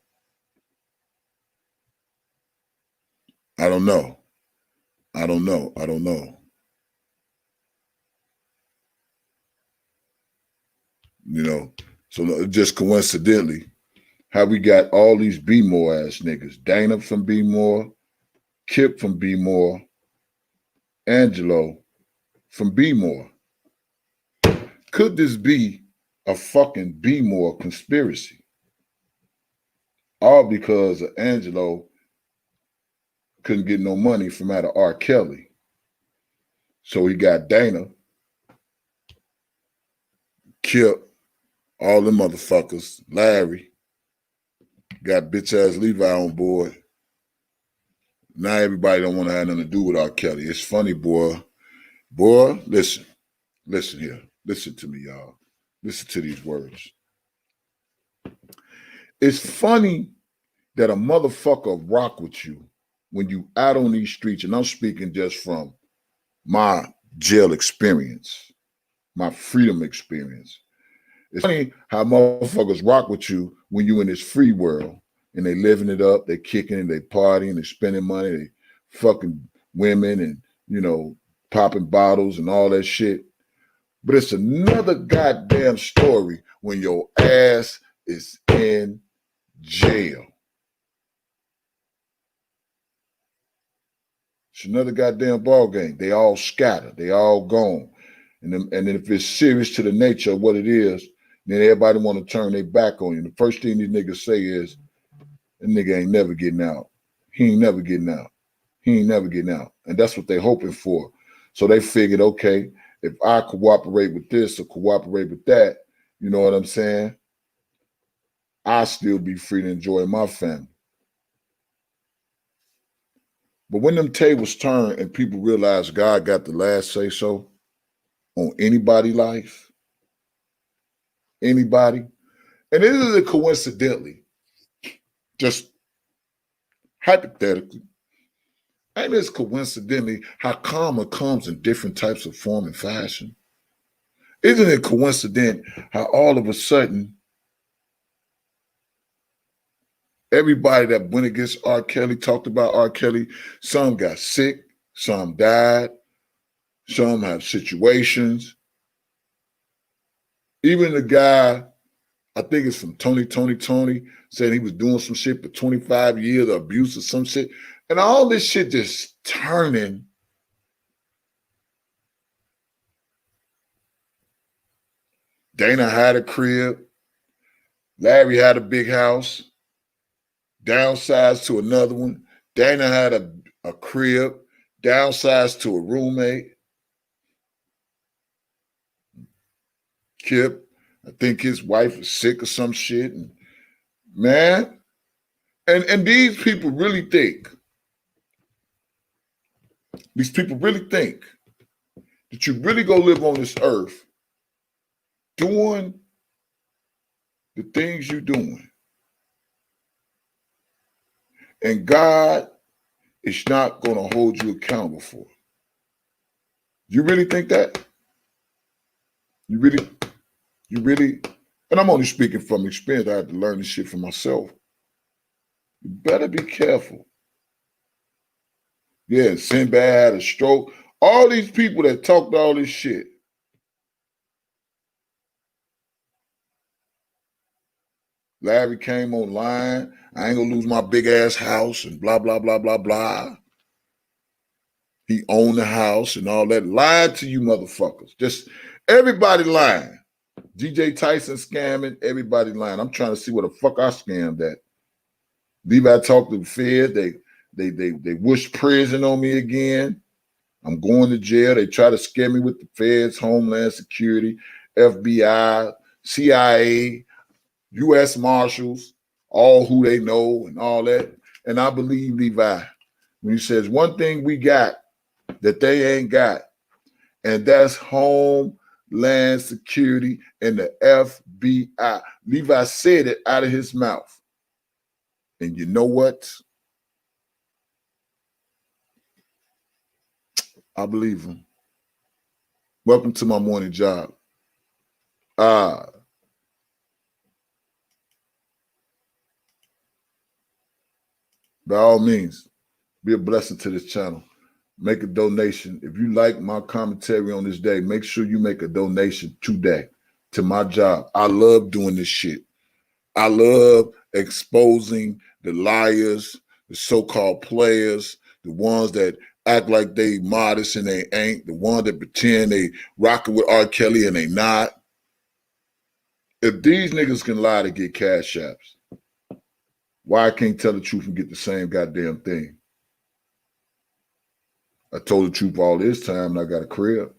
I don't know. I don't know. I don't know. You know, so just coincidentally, how we got all these Be More ass niggas. Dana from Be More, Kip from Be More, Angelo from Be More. Could this be a fucking Be More conspiracy? All because Angelo couldn't get no money from out of R. Kelly. So he got Dana, Kip, all them motherfuckers, Larry, got bitch ass Levi on board. Now everybody don't want to have nothing to do with R. Kelly. It's funny, boy. Boy, listen here. Listen to me, y'all. Listen to these words. It's funny that a motherfucker rock with you when you out on these streets, and I'm speaking just from my jail experience, my freedom experience. It's funny how motherfuckers rock with you when you in this free world and they living it up, they kicking it, they partying, they spending money, they fucking women and, you know, popping bottles and all that shit. But it's another goddamn story when your ass is in jail. It's another goddamn ball game. They all scattered. They all gone. And then if it's serious to the nature of what it is, then everybody want to turn their back on you. The first thing these niggas say is, that nigga ain't never getting out. He ain't never getting out. He ain't never getting out. And that's what they hoping for. So they figured, okay, if I cooperate with this or cooperate with that, you know what I'm saying? I still be free to enjoy my family. But when them tables turn and people realize God got the last say so on anybody's life, anybody, and it isn't coincidentally, just hypothetically, ain't this coincidentally how karma comes in different types of form and fashion? Isn't it coincident how all of a sudden everybody that went against R. Kelly, talked about R. Kelly, some got sick, some died, some have situations. Even the guy, I think it's from Tony, said he was doing some shit for 25 years of abuse or some shit. And all this shit just turning. Dana had a crib. Larry had a big house. Downsized to another one. Dana had a crib. Downsized to a roommate. Kip, I think his wife is sick or some shit. And man, and these people really think, that you really go live on this earth doing the things you're doing. And God is not going to hold you accountable for it. You really think that? You really, and I'm only speaking from experience. I had to learn this shit for myself. You better be careful. Yeah, Sinbad had a stroke. All these people that talked all this shit. Larry came online. I ain't gonna lose my big ass house and blah, blah, blah, blah, blah. He owned the house and all that. Lied to you motherfuckers. Just everybody lying. DJ TYSON scamming, everybody lying. I'm trying to see what the fuck I scammed at. Levi talked to the Fed. They wished prison on me again. I'm going to jail. They try to scare me with the Feds, Homeland Security, FBI, CIA, U.S. Marshals, all who they know and all that. And I believe Levi when he says one thing we got that they ain't got, and that's Homeland Security and the FBI. Levi said it out of his mouth. And you know what? I believe him. Welcome to my morning job. By all means, Be a blessing to this channel. Make a donation. If you like my commentary on this day, make sure you make a donation today to my job. I love doing this shit. I love exposing the liars, the so-called players, the ones that act like they modest and they ain't, the ones that pretend they rocking with R. Kelly and they not. If these niggas can lie to get cash apps, why I can't tell the truth and get the same goddamn thing? I told the truth all this time and I got a crib.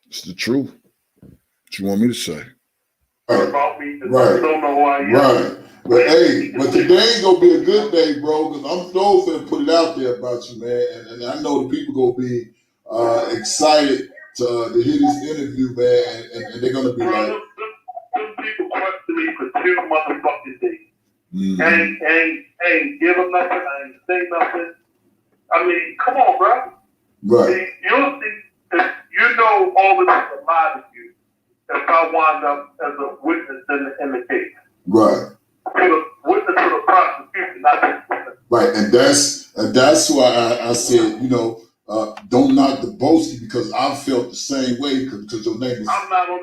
It's the truth. What you want me to say?
About me,
Right.
don't know who I am.
Right. But hey, but today gonna be a good day, bro, because I'm so finna put it out there about you, man. And I know the people gonna be excited to hear this interview, man, and they're gonna be
Bro,
like,
them people questioned me for 2 motherfucking days.
mm-hmm.
Ain't give them nothing, I ain't say nothing. I mean, come on, bro.
Right.
See, you'll see, if you know all of this is a lie to you, if I wind up as a witness in the case.
Right.
To the witness to the prosecution, not the witness.
Right, and that's why I said, you know, don't knock the Boski, because I felt the same way because your name is.
I'm not on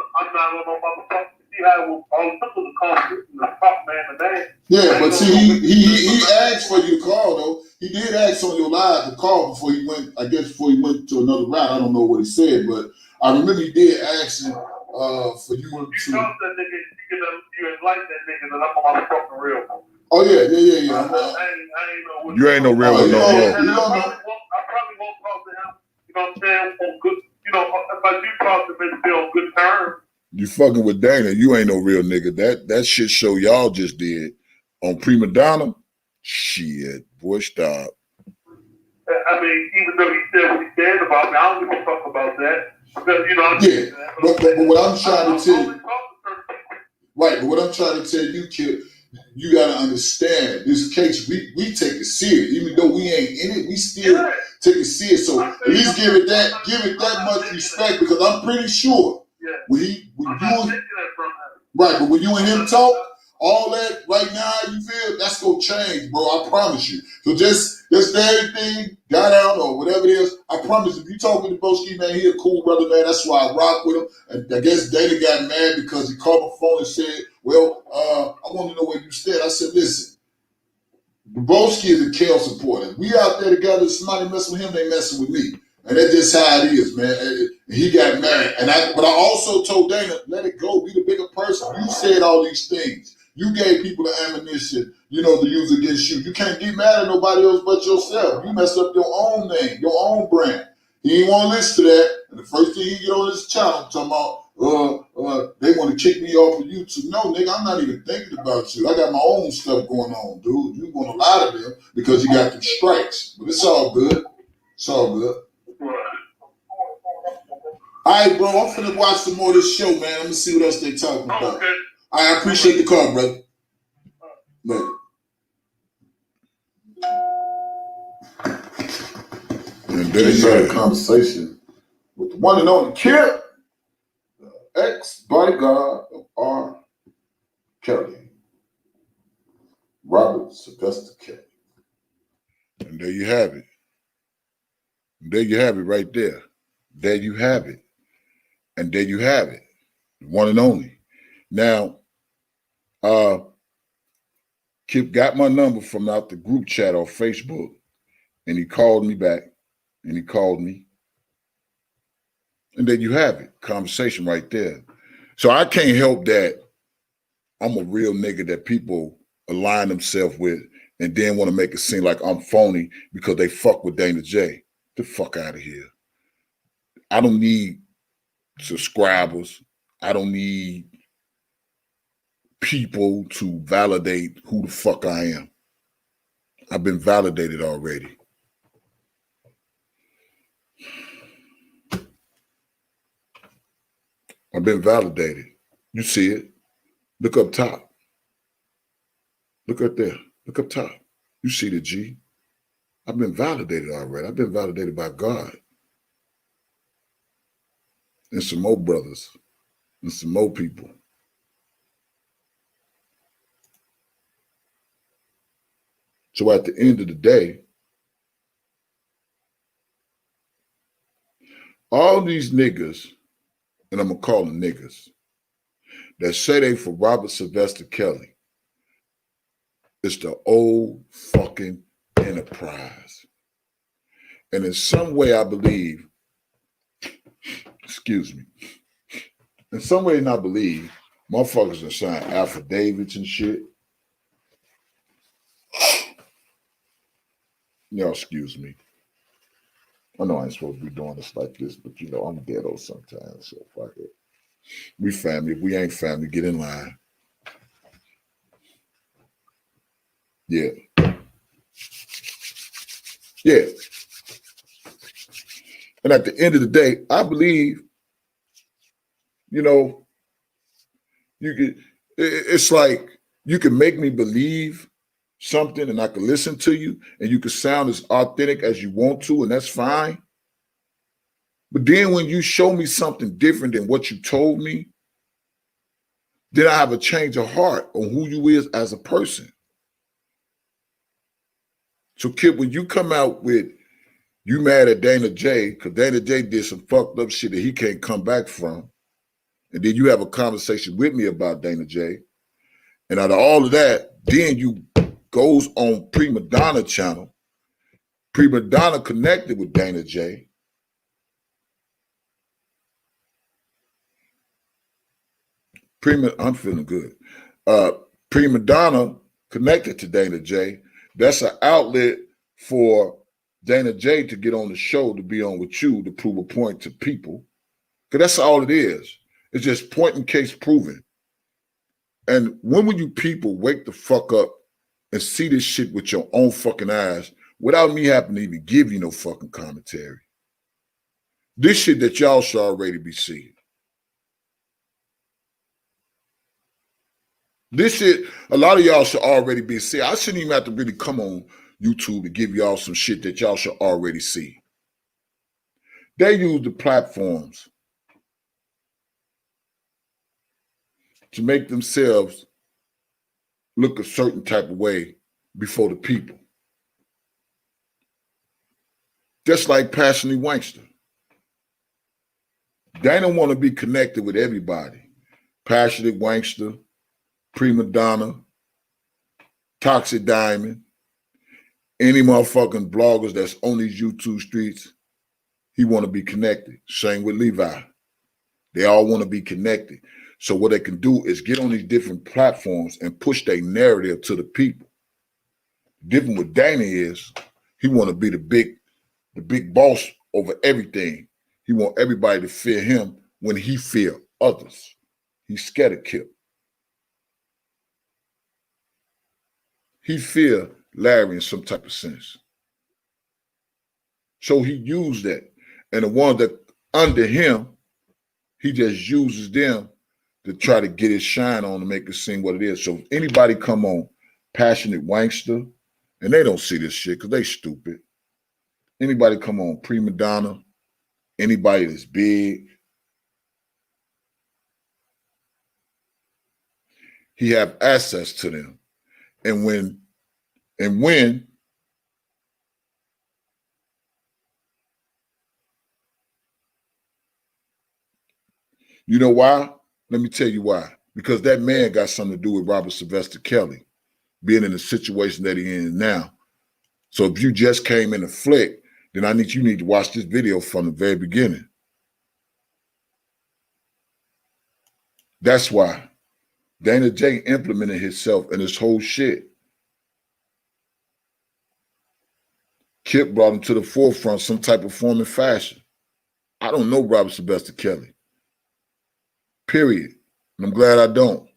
no motherfucker. See how it was all this was a conversation, the fuck man today.
Yeah, but see, he asked for you to call though. He did ask on your live to call before he went. I guess before he went to another route. I don't know what he said, but I remember he did ask him for you
Well,
to.
you talk that nigga, you enlighten that nigga, and I'm a fucking real one.
Oh yeah.
I ain't know what
You ain't no real one no more.
And I probably won't talk to him. You know what I'm saying? On good, you know, if I do talk to him, it'll be on good terms.
You fucking with Dana, you ain't no real nigga. That shit show y'all just did on Prima Donna, shit, boy, stop.
I mean, even though he said what he said about me, I don't give a fuck about that. Because, you know,
Yeah, but what I'm trying to tell you, right? But what I'm trying to tell you, Kip, you gotta understand this case. We take it serious, even though we ain't in it. We still take it serious. So at least give it that much respect, because I'm pretty sure when but when you and him talk, all that right now, you feel that's gonna change, bro. I promise you. So just everything got out or whatever it is. I promise. If you talk with the Boski, man, he a cool brother, man. That's why I rock with him. And I guess Dana got mad because he called my phone and said, "Well, I want to know where you stand." I said, "Listen, Boski is a Kel supporter. We out there together. Somebody messing with him, they messing with me." And that's just how it is, man. And he got mad. But I also told Dana, let it go. Be the bigger person. You said all these things. You gave people the ammunition, you know, to use against you. You can't get mad at nobody else but yourself. You messed up your own name, your own brand. He ain't want to listen to that. And the first thing he get on this channel talking about, they want to kick me off of YouTube. No, nigga, I'm not even thinking about you. I got my own stuff going on, dude. You want to lie to them because you got them strikes. But it's all good. It's all good. All right, bro, I'm finna watch some more of this show, man. I'm gonna see what else they talking about.
Okay.
I appreciate the call, brother. Later.
And
They
then you
had a
had
conversation with the one and only Kip, the ex-bodyguard of R. Kelly, Robert Sylvester Kelly.
and there you have it. And there you have it right there. There you have it. And there you have it. One and only. Now, Kip got my number from out the group chat on Facebook, and he called me back, and he called me. And there you have it. Conversation right there. So I can't help that I'm a real nigga that people align themselves with and then want to make it seem like I'm phony because they fuck with Dana J. The fuck out of here. I don't need subscribers. I don't need people to validate who the fuck I am. I've been validated already. I've been validated. You see it. Look up top. Look up there. Look up top. You see the G. I've been validated already. I've been validated by God. And some more brothers. And some more people. So at the end of the day, all these niggas, and I'm gonna call them niggas, that say they for Robert Sylvester Kelly, it's the old fucking enterprise. And in some way, I believe, excuse me, in some way, I believe, motherfuckers are signing affidavits and shit. Y'all excuse me. I know I ain't supposed to be doing this like this, but you know, I'm ghetto sometimes, so fuck it. We family. If we ain't family, get in line. Yeah. Yeah. And at the end of the day, I believe, you know, it's like you can make me believe something and I can listen to you and you can sound as authentic as you want to, and that's fine. But then when you show me something different than what you told me, then I have a change of heart on who you is as a person. So Kip, when you come out with you mad at Dana J, because Dana J did some fucked up shit that he can't come back from, and then you have a conversation with me about Dana J, and out of all of that, then you goes on Prima Donna channel. Prima Donna connected with Dana J. I'm feeling good. Prima Donna connected to Dana J. That's an outlet for Dana J to get on the show, to be on with you, to prove a point to people. Because that's all it is. It's just point in case proven. And when will you people wake the fuck up and see this shit with your own fucking eyes without me having to even give you no fucking commentary? This shit that y'all should already be seeing. This shit, a lot of y'all should already be seeing. I shouldn't even have to really come on YouTube to give y'all some shit that y'all should already see. They use the platforms to make themselves look a certain type of way before the people. Just like Passionate Wankster. They don't want to be connected with everybody. Passionate Wankster, Prima Donna, Toxic Diamond, any motherfucking bloggers that's on these YouTube streets, he want to be connected. Same with Levi. They all want to be connected. So what they can do is get on these different platforms and push their narrative to the people. Different with Dana is, he want to be the big boss over everything. He want everybody to fear him when he fear others. He's scared of Kip. He fear Larry in some type of sense. So he used that. And the ones that under him, he just uses them to try to get his shine on to make it seem what it is. So if anybody come on Passionate Wankster, and they don't see this shit because they stupid. Anybody come on Prima Donna, anybody that's big, he have access to them. And when you know why? Let me tell you why. Because that man got something to do with Robert Sylvester Kelly being in the situation that he in now. So if you just came in a flick, then you need to watch this video from the very beginning. That's why Dana J implemented himself in this whole shit. Kip brought him to the forefront some type of form and fashion. I don't know Robert Sylvester Kelly. Period. And I'm glad I don't.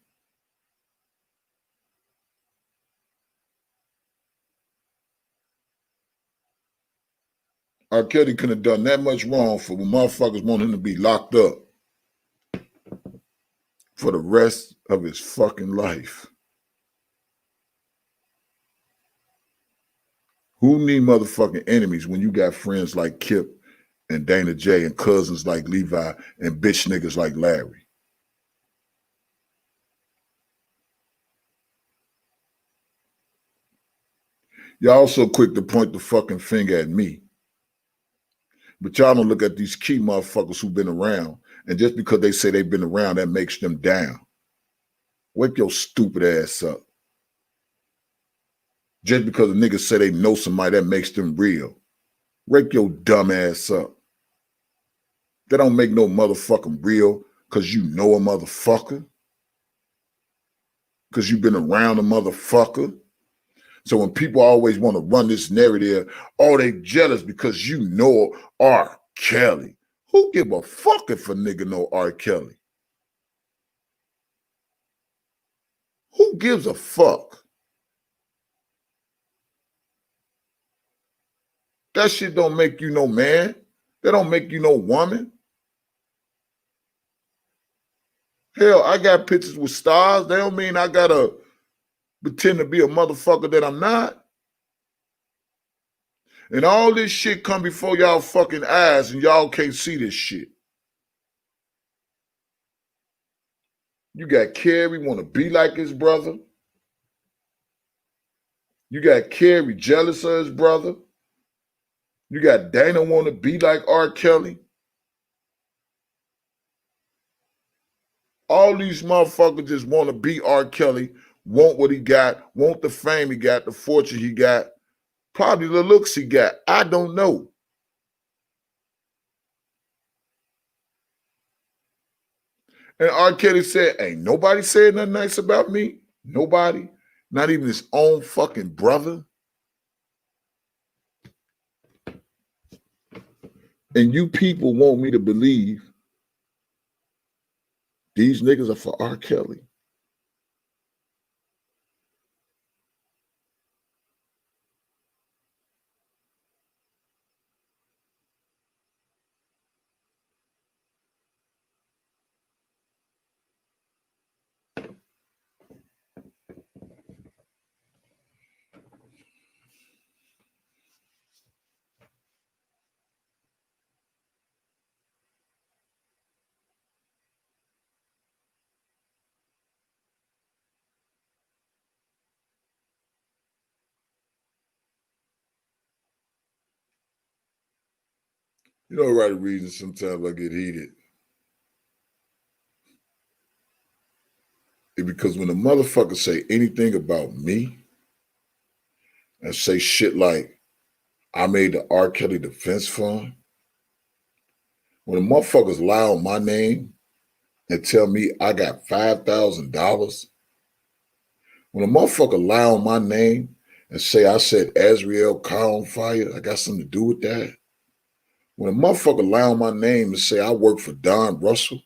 R. Kelly couldn't have done that much wrong for when motherfuckers want him to be locked up for the rest of his fucking life. Who need motherfucking enemies when you got friends like Kip and Dana J and cousins like Levi and bitch niggas like Larry? Y'all so quick to point the fucking finger at me. But y'all don't look at these key motherfuckers who've been around. And just because they say they've been around, that makes them down. Wake your stupid ass up. Just because a nigga say they know somebody, that makes them real. Wake your dumb ass up. That don't make no motherfucking real because you know a motherfucker. Because you've been around a motherfucker. So when people always want to run this narrative, oh, they jealous because you know R. Kelly. Who give a fuck if a nigga know R. Kelly? Who gives a fuck? That shit don't make you no man. That don't make you no woman. Hell, I got pictures with stars. That don't mean I gotta pretend to be a motherfucker that I'm not. And all this shit come before y'all fucking eyes and y'all can't see this shit. You got Kerry want to be like his brother. You got Kerry jealous of his brother. You got Dana want to be like R. Kelly. All these motherfuckers just want to be R. Kelly, want what he got, want the fame he got, the fortune he got, probably the looks he got. I don't know. And R. Kelly said, ain't nobody said nothing nice about me. Nobody. Not even his own fucking brother. And you people want me to believe these niggas are for R. Kelly. You know, right? The reason sometimes I get heated is because when a motherfucker say anything about me and say shit like, I made the R. Kelly Defense Fund, when the motherfuckers lie on my name and tell me I got $5,000, when a motherfucker lie on my name and say I set Azriel car on fire, I got something to do with that. When a motherfucker lie on my name and say I work for Don Russell,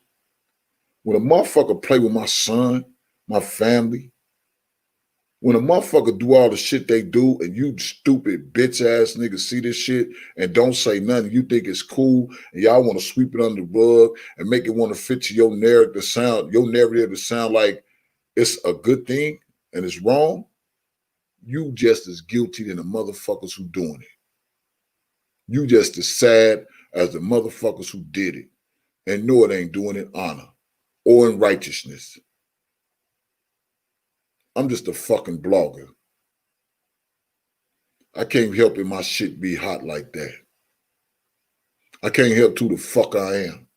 when a motherfucker play with my son, my family, when a motherfucker do all the shit they do and you stupid bitch ass niggas see this shit and don't say nothing, you think it's cool and y'all want to sweep it under the rug and make it want to fit to your narrative to sound like it's a good thing and it's wrong, you just as guilty than the motherfuckers who doing it. You just as sad as the motherfuckers who did it and know it ain't doing it honor or in righteousness. I'm just a fucking blogger. I can't help it my shit be hot like that. I can't help who the fuck I am.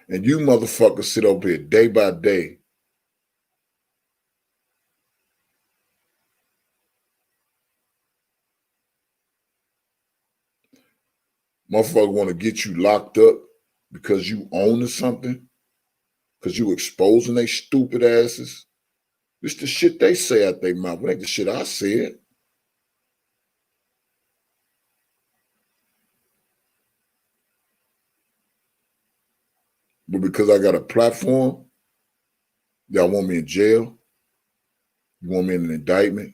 And you motherfuckers sit over here day by day motherfucker want to get you locked up because you owning something, because you exposing they stupid asses. This the shit they say out their mouth. It ain't the shit I said. But because I got a platform, y'all want me in jail. You want me in an indictment.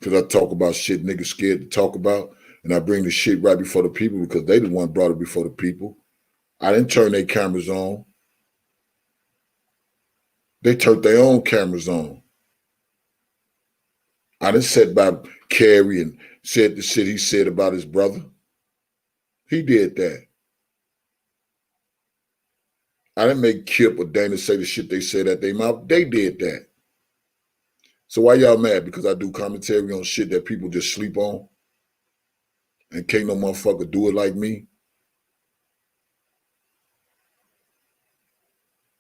Because I talk about shit niggas scared to talk about. And I bring the shit right before the people because they the one brought it before the people. I didn't turn their cameras on. They turned their own cameras on. I didn't sit by Kerry and said the shit he said about his brother. He did that. I didn't make Kip or Dana say the shit they said at their mouth. They did that. So why y'all mad? Because I do commentary on shit that people just sleep on? And can't no motherfucker do it like me?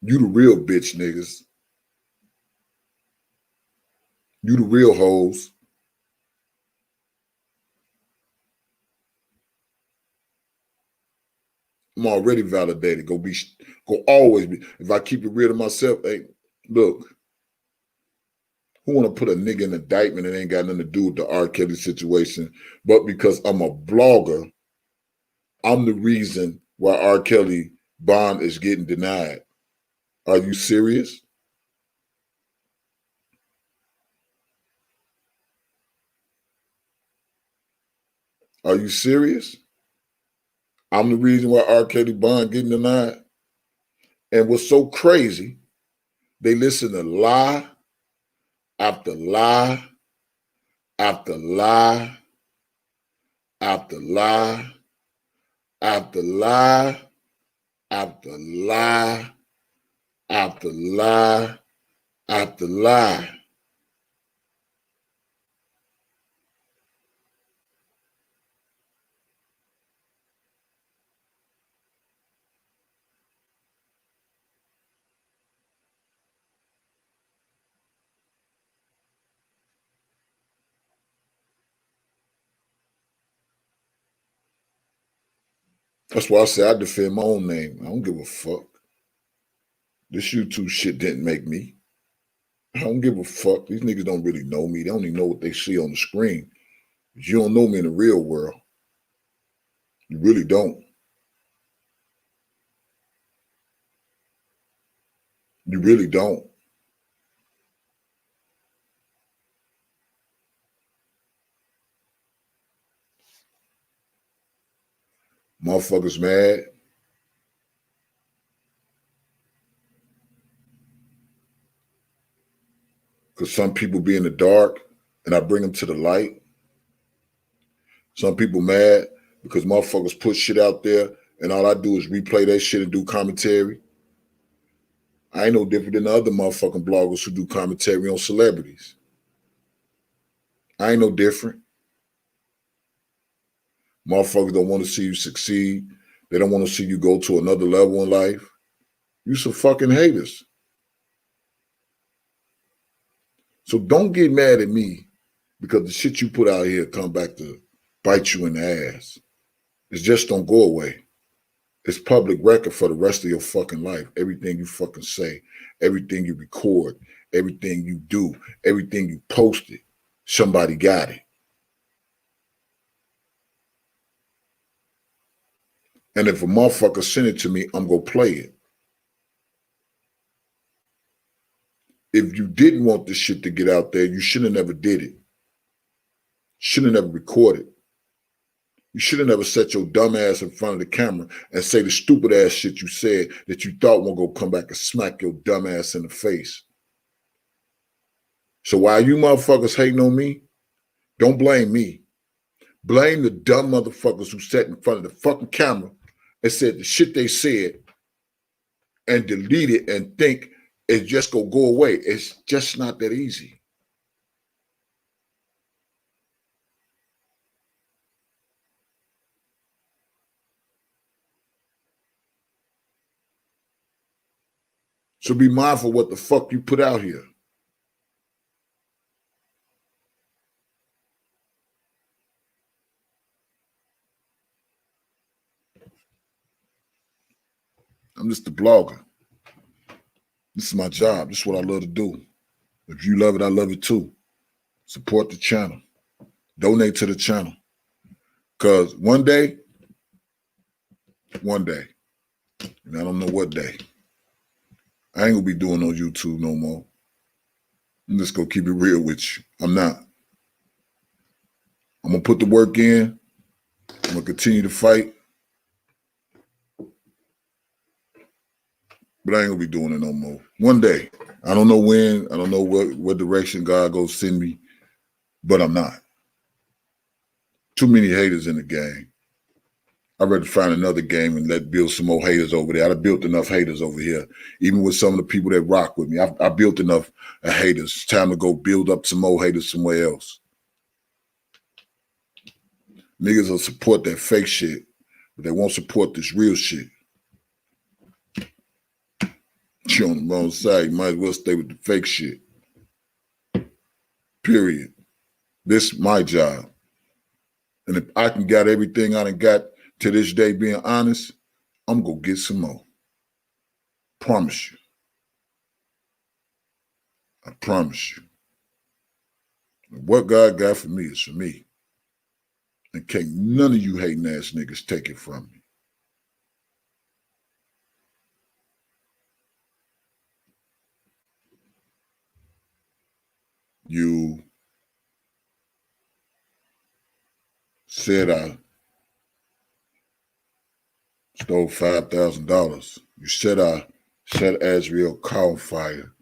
You the real bitch niggas. You the real hoes. I'm already validated. Go always be. If I keep it real to myself, hey, look. Who want to put a nigga in indictment that ain't got nothing to do with the R. Kelly situation? But because I'm a blogger, I'm the reason why R. Kelly bond is getting denied. Are you serious? Are you serious? I'm the reason why R. Kelly bond getting denied. And what's so crazy, they listen to lie after lie after lie after lie after lie after lie after lie after lie. That's why I say I defend my own name. I don't give a fuck. This YouTube shit didn't make me. I don't give a fuck. These niggas don't really know me. They only know what they see on the screen. But you don't know me in the real world. You really don't. You really don't. Motherfuckers mad. Because some people be in the dark and I bring them to the light. Some people mad because motherfuckers put shit out there and all I do is replay that shit and do commentary. I ain't no different than the other motherfucking bloggers who do commentary on celebrities. I ain't no different. Motherfuckers don't want to see you succeed. They don't want to see you go to another level in life. You some fucking haters. So don't get mad at me because the shit you put out here come back to bite you in the ass. It just don't go away. It's public record for the rest of your fucking life. Everything you fucking say, everything you record, everything you do, everything you posted, somebody got it. And if a motherfucker send it to me, I'm gonna play it. If you didn't want this shit to get out there, you should have never did it. Should have never recorded. You should have never set your dumb ass in front of the camera and say the stupid ass shit you said that you thought was gonna come back and smack your dumb ass in the face. So while you motherfuckers hating on me, don't blame me. Blame the dumb motherfuckers who sat in front of the fucking camera and said the shit they said and delete it and think it's just gonna go away. It's just not that easy. So be mindful what the fuck you put out here. I'm just a blogger. This is my job. This is what I love to do. If you love it, I love it too. Support the channel. Donate to the channel. Because one day, and I don't know what day, I ain't gonna be doing no YouTube no more. I'm just gonna keep it real with you. I'm not. I'm gonna put the work in. I'm gonna continue to fight. But I ain't gonna be doing it no more. One day. I don't know when. I don't know what direction God gonna send me. But I'm not. Too many haters in the game. I'd rather find another game and build some more haters over there. I've built enough haters over here, even with some of the people that rock with me. I built enough haters. It's time to go build up some more haters somewhere else. Niggas will support that fake shit, but they won't support this real shit. You're on the wrong side. You might as well stay with the fake shit. Period. This is my job. And if I can get everything I done got to this day being honest, I'm going to get some more. Promise you. I promise you. What God got for me is for me. And can't none of you hating ass niggas take it from me. You said I stole $5,000. You said I set Azrael car on fire.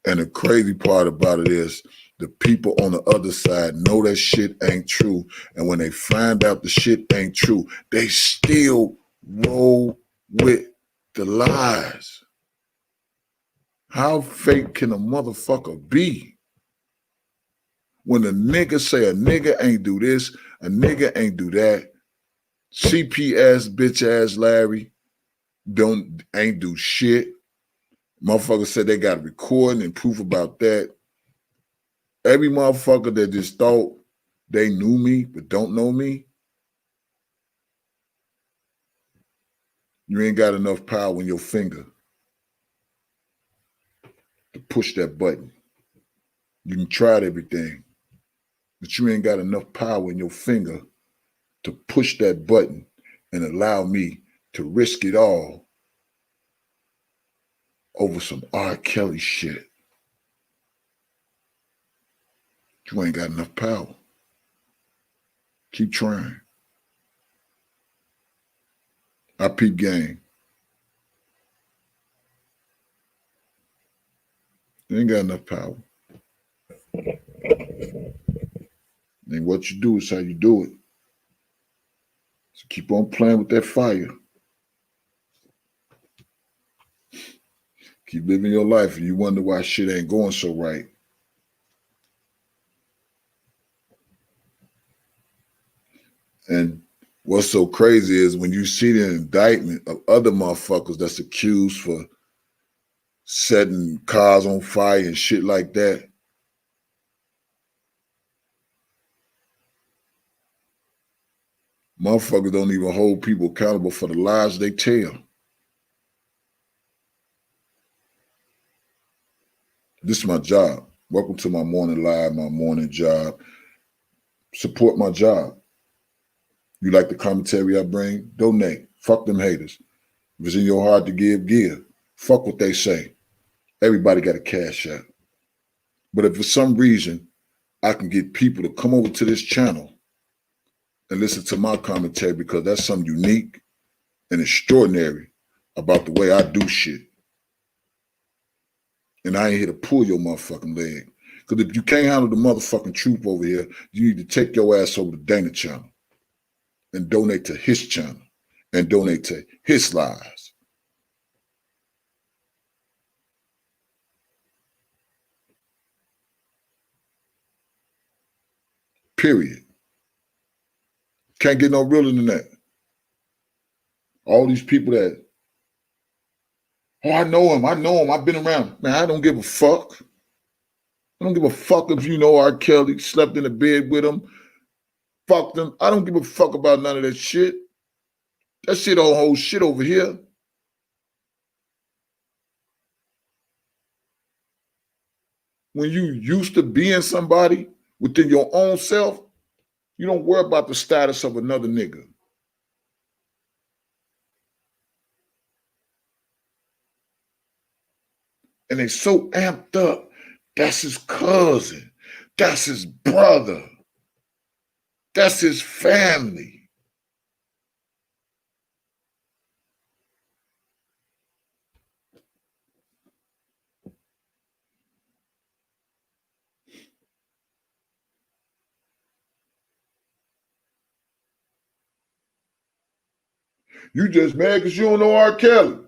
And the crazy part about it is the people on the other side know that shit ain't true. And when they find out the shit ain't true, they still roll with the lies. How fake can a motherfucker be? When a nigga say a nigga ain't do this, a nigga ain't do that, CP ass, bitch ass Larry ain't do shit. Motherfucker said they got a recording and proof about that. Every motherfucker that just thought they knew me but don't know me, you ain't got enough power in your finger to push that button. You can try everything, but you ain't got enough power in your finger to push that button and allow me to risk it all over some R. Kelly shit. You ain't got enough power. Keep trying. I peep game. You ain't got enough power. And what you do is how you do it. So keep on playing with that fire. Keep living your life and you wonder why shit ain't going so right. And what's so crazy is when you see the indictment of other motherfuckers that's accused for setting cars on fire and shit like that. Motherfuckers don't even hold people accountable for the lies they tell. This is my job. Welcome to my morning live, my morning job. Support my job. You like the commentary I bring? Donate. Fuck them haters. If it's in your heart to give, give. Fuck what they say. Everybody got a cash out. But if for some reason I can get people to come over to this channel and listen to my commentary because that's something unique and extraordinary about the way I do shit. And I ain't here to pull your motherfucking leg. Because if you can't handle the motherfucking truth over here, you need to take your ass over to Dana channel and donate to his channel and donate to his lies. Period. Can't get no realer than that. All these people that, oh, I know him, I've been around. Man, I don't give a fuck. I don't give a fuck if you know R. Kelly, slept in a bed with him, fucked him. I don't give a fuck about none of that shit. That shit don't hold shit over here. When you used to being somebody within your own self, you don't worry about the status of another nigga. And they so amped up. That's his cousin. That's his brother. That's his family.
You just mad because you don't know R. Kelly.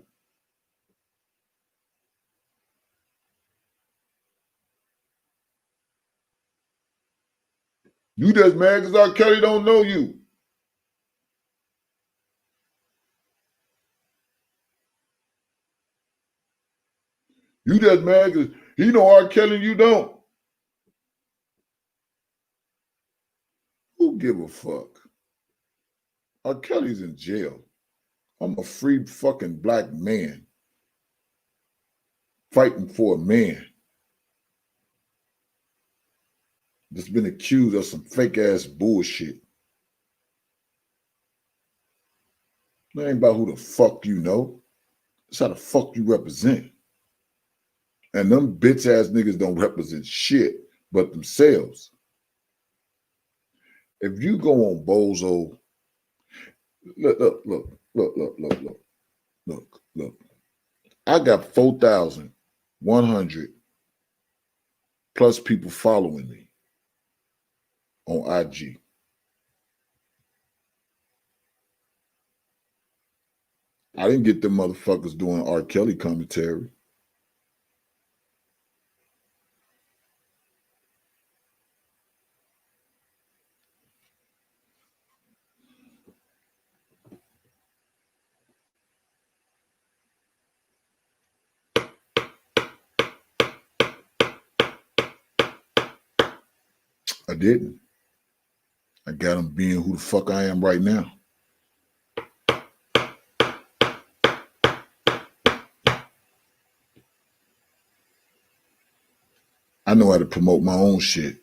You just mad because R. Kelly don't know you. You just mad because he know R. Kelly and you don't. Who give a fuck? R. Kelly's in jail. I'm a free fucking black man fighting for a man that's been accused of some fake ass bullshit. That ain't about who the fuck you know. It's how the fuck you represent. And them bitch ass niggas don't represent shit but themselves. If you go on Bozo, look. I got 4,100 plus people following me on IG. I didn't get them motherfuckers doing R. Kelly commentary. I didn't. I got them being who the fuck I am right now. I know how to promote my own shit.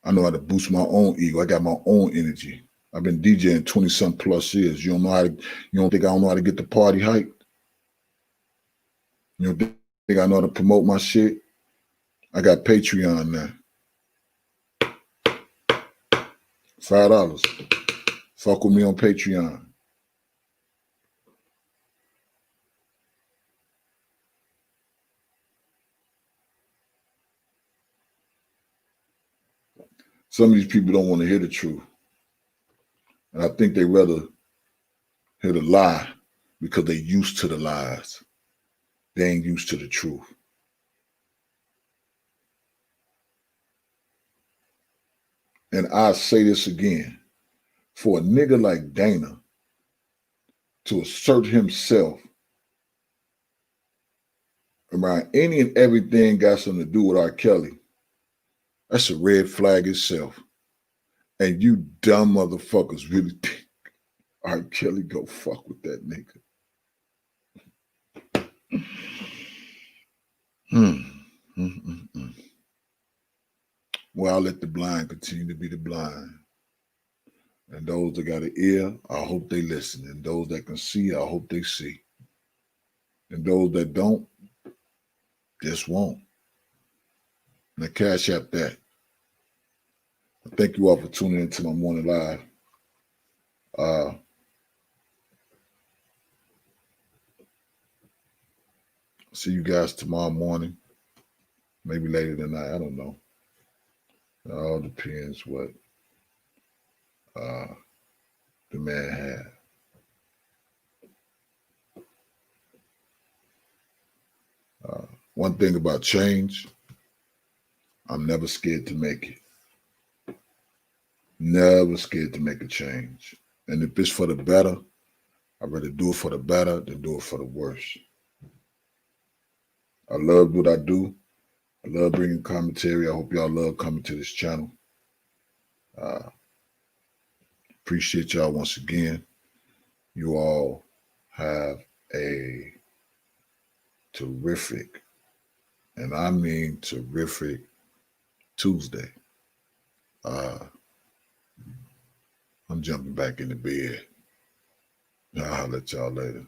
I know how to boost my own ego. I got my own energy. I've been DJing 20-some plus years. You don't think I don't know how to get the party hyped? You don't think I know how to promote my shit? I got Patreon now. $5. Fuck with me on Patreon. Some of these people don't want to hear the truth. And I think they rather hear the lie because they used to the lies. They ain't used to the truth. And I'll say this again. For a nigga like Dana to assert himself around any and everything got something to do with R. Kelly, that's a red flag itself. And you dumb motherfuckers really think R. Kelly go fuck with that nigga. Well, I'll let the blind continue to be the blind. And those that got an ear, I hope they listen. And those that can see, I hope they see. And those that don't, just won't. Now cash out that. Thank you all for tuning into my morning live. See you guys tomorrow morning. Maybe later tonight. I don't know. It all depends what the man had. One thing about change, I'm never scared to make it. Never scared to make a change. And if it's for the better, I'd rather do it for the better than do it for the worse. I love what I do. I love bringing commentary. I hope y'all love coming to this channel. Appreciate y'all once again. You all have a terrific, and I mean terrific, Tuesday. I'm jumping back in the bed. I'll let y'all later.